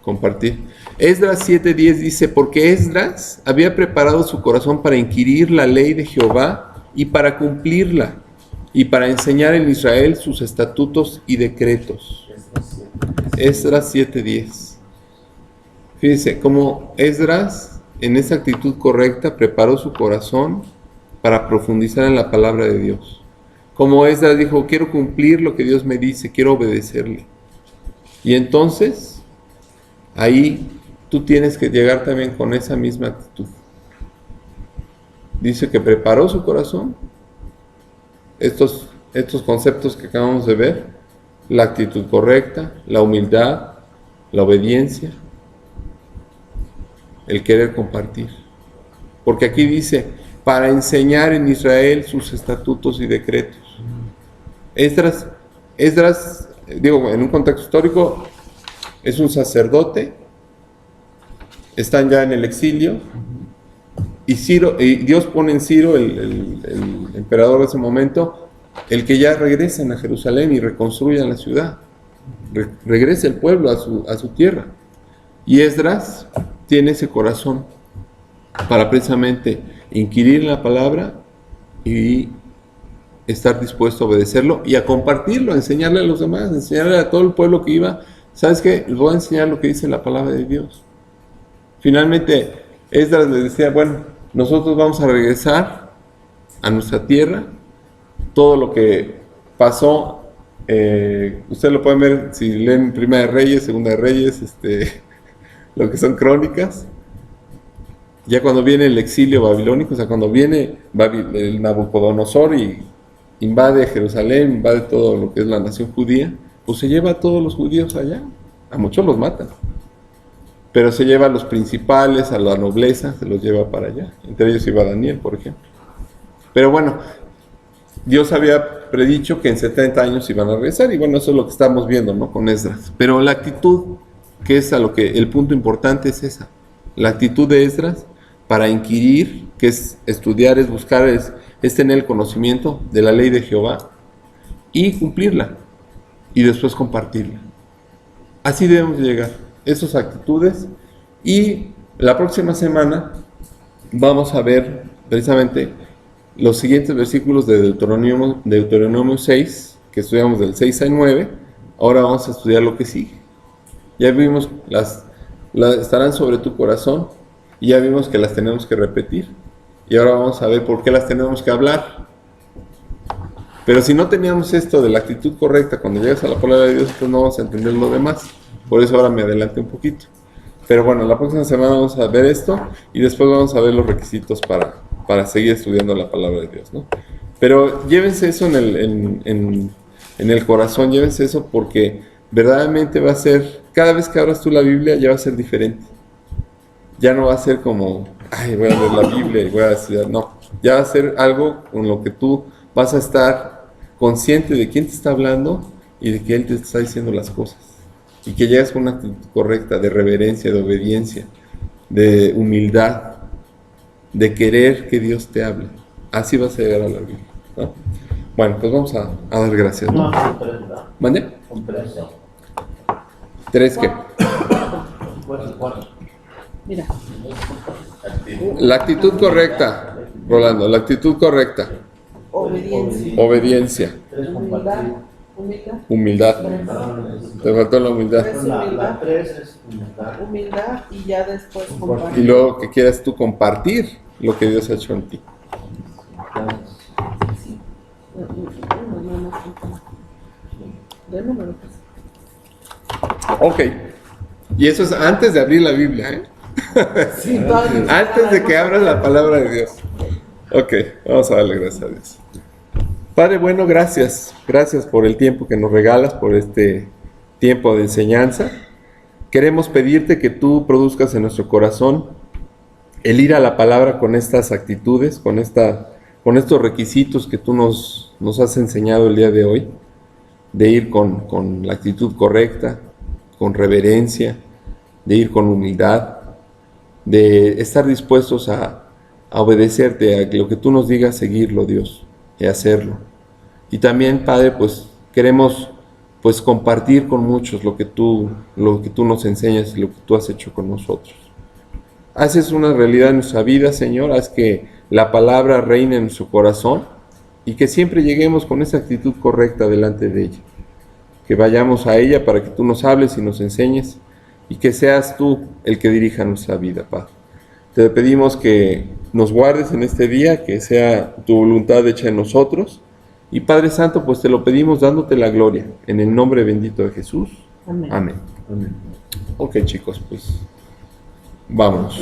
Compartir. Esdras 7:10 dice, porque Esdras había preparado su corazón para inquirir la ley de Jehová y para cumplirla, y para enseñar en Israel sus estatutos y decretos. Esdras 7:10. Fíjense, cómo Esdras, en esa actitud correcta, preparó su corazón para profundizar en la palabra de Dios. Como Esdras dijo, quiero cumplir lo que Dios me dice, quiero obedecerle. Y entonces, ahí tú tienes que llegar también con esa misma actitud. Dice que preparó su corazón. Estos conceptos que acabamos de ver, la actitud correcta, la humildad, la obediencia, el querer compartir. Porque aquí dice, para enseñar en Israel sus estatutos y decretos. Esdras, en un contexto histórico, es un sacerdote, están ya en el exilio, y Dios pone en Ciro, el emperador de ese momento, el que ya regresen a Jerusalén y reconstruyan la ciudad. Regrese el pueblo a su tierra. Y Esdras tiene ese corazón para precisamente inquirir en la palabra y estar dispuesto a obedecerlo y a compartirlo, a enseñarle a los demás, a enseñarle a todo el pueblo que iba. ¿Sabes qué? Les voy a enseñar lo que dice la palabra de Dios. Finalmente, Esdras les decía, bueno, nosotros vamos a regresar a nuestra tierra. Todo lo que pasó, ustedes lo pueden ver si leen Primera de Reyes, Segunda de Reyes, lo que son crónicas. Ya cuando viene el exilio babilónico, o sea, cuando viene el Nabucodonosor y invade Jerusalén, invade todo lo que es la nación judía, pues se lleva a todos los judíos allá. A muchos los matan. Pero se lleva a los principales, a la nobleza, se los lleva para allá. Entre ellos iba Daniel, por ejemplo. Pero bueno, Dios había predicho que en 70 años iban a regresar, y bueno, eso es lo que estamos viendo, ¿no? Con Esdras. Pero la actitud, que es a lo que el punto importante es esa. La actitud de Esdras para inquirir, que es estudiar, es buscar, es tener el conocimiento de la ley de Jehová y cumplirla, y después compartirla. Así debemos llegar, esas actitudes. Y la próxima semana vamos a ver precisamente los siguientes versículos de Deuteronomio 6, que estudiamos del 6 al 9. Ahora vamos a estudiar lo que sigue. Ya vimos, estarán sobre tu corazón, y ya vimos que las tenemos que repetir. Y ahora vamos a ver por qué las tenemos que hablar. Pero si no teníamos esto de la actitud correcta cuando llegas a la palabra de Dios, pues no vamos a entender lo demás. Por eso ahora me adelanté un poquito. Pero bueno, la próxima semana vamos a ver esto, y después vamos a ver los requisitos para seguir estudiando la palabra de Dios, ¿no? Pero llévense eso en el corazón, llévense eso, porque verdaderamente va a ser, cada vez que abras tú la Biblia ya va a ser diferente. Ya no va a ser como, ay, voy a leer la Biblia y voy a estudiar. No, ya va a ser algo con lo que tú vas a estar consciente de quién te está hablando y de que Él te está diciendo las cosas. Y que llegas con una actitud correcta, de reverencia, de obediencia, de humildad, de querer que Dios te hable. Así vas a llegar a la Biblia, ¿no? Bueno, pues vamos a dar gracias, ¿no? No, son tres, ¿verdad? ¿Mande? Son tres. ¿Tres qué? Cuatro. Mira, La actitud correcta, Rolando, la actitud correcta. obediencia, Obediencia, Tres humildad, compartir. humildad. Te faltó la humildad. La tres es humildad. humildad, y ya después Y compartir. luego que quieras tú compartir lo que Dios ha hecho en ti. Sí. No, de número, pues. Ok. Y eso es antes de abrir la Biblia, ¿eh? Sí, todavía. Antes de que abras la palabra de Dios. Ok, vamos a darle gracias a Dios. Padre bueno, gracias. Gracias por el tiempo que nos regalas, por este tiempo de enseñanza. Queremos pedirte que tú produzcas en nuestro corazón el ir a la palabra con estas actitudes, con estos requisitos que tú nos has enseñado el día de hoy, de ir con la actitud correcta, con reverencia, de ir con humildad, de estar dispuestos a obedecerte, a lo que tú nos digas, seguirlo, Dios, y hacerlo. Y también, Padre, pues queremos pues compartir con muchos lo que tú nos enseñas y lo que tú has hecho con nosotros. Haces una realidad en nuestra vida, Señor, haz que la palabra reine en nuestro corazón y que siempre lleguemos con esa actitud correcta delante de ella. Que vayamos a ella para que tú nos hables y nos enseñes, y que seas tú el que dirija nuestra vida, Padre. Te pedimos que nos guardes en este día, que sea tu voluntad hecha en nosotros. Y Padre Santo, pues te lo pedimos dándote la gloria, en el nombre bendito de Jesús. Amén. Amén. Ok, chicos, pues vámonos.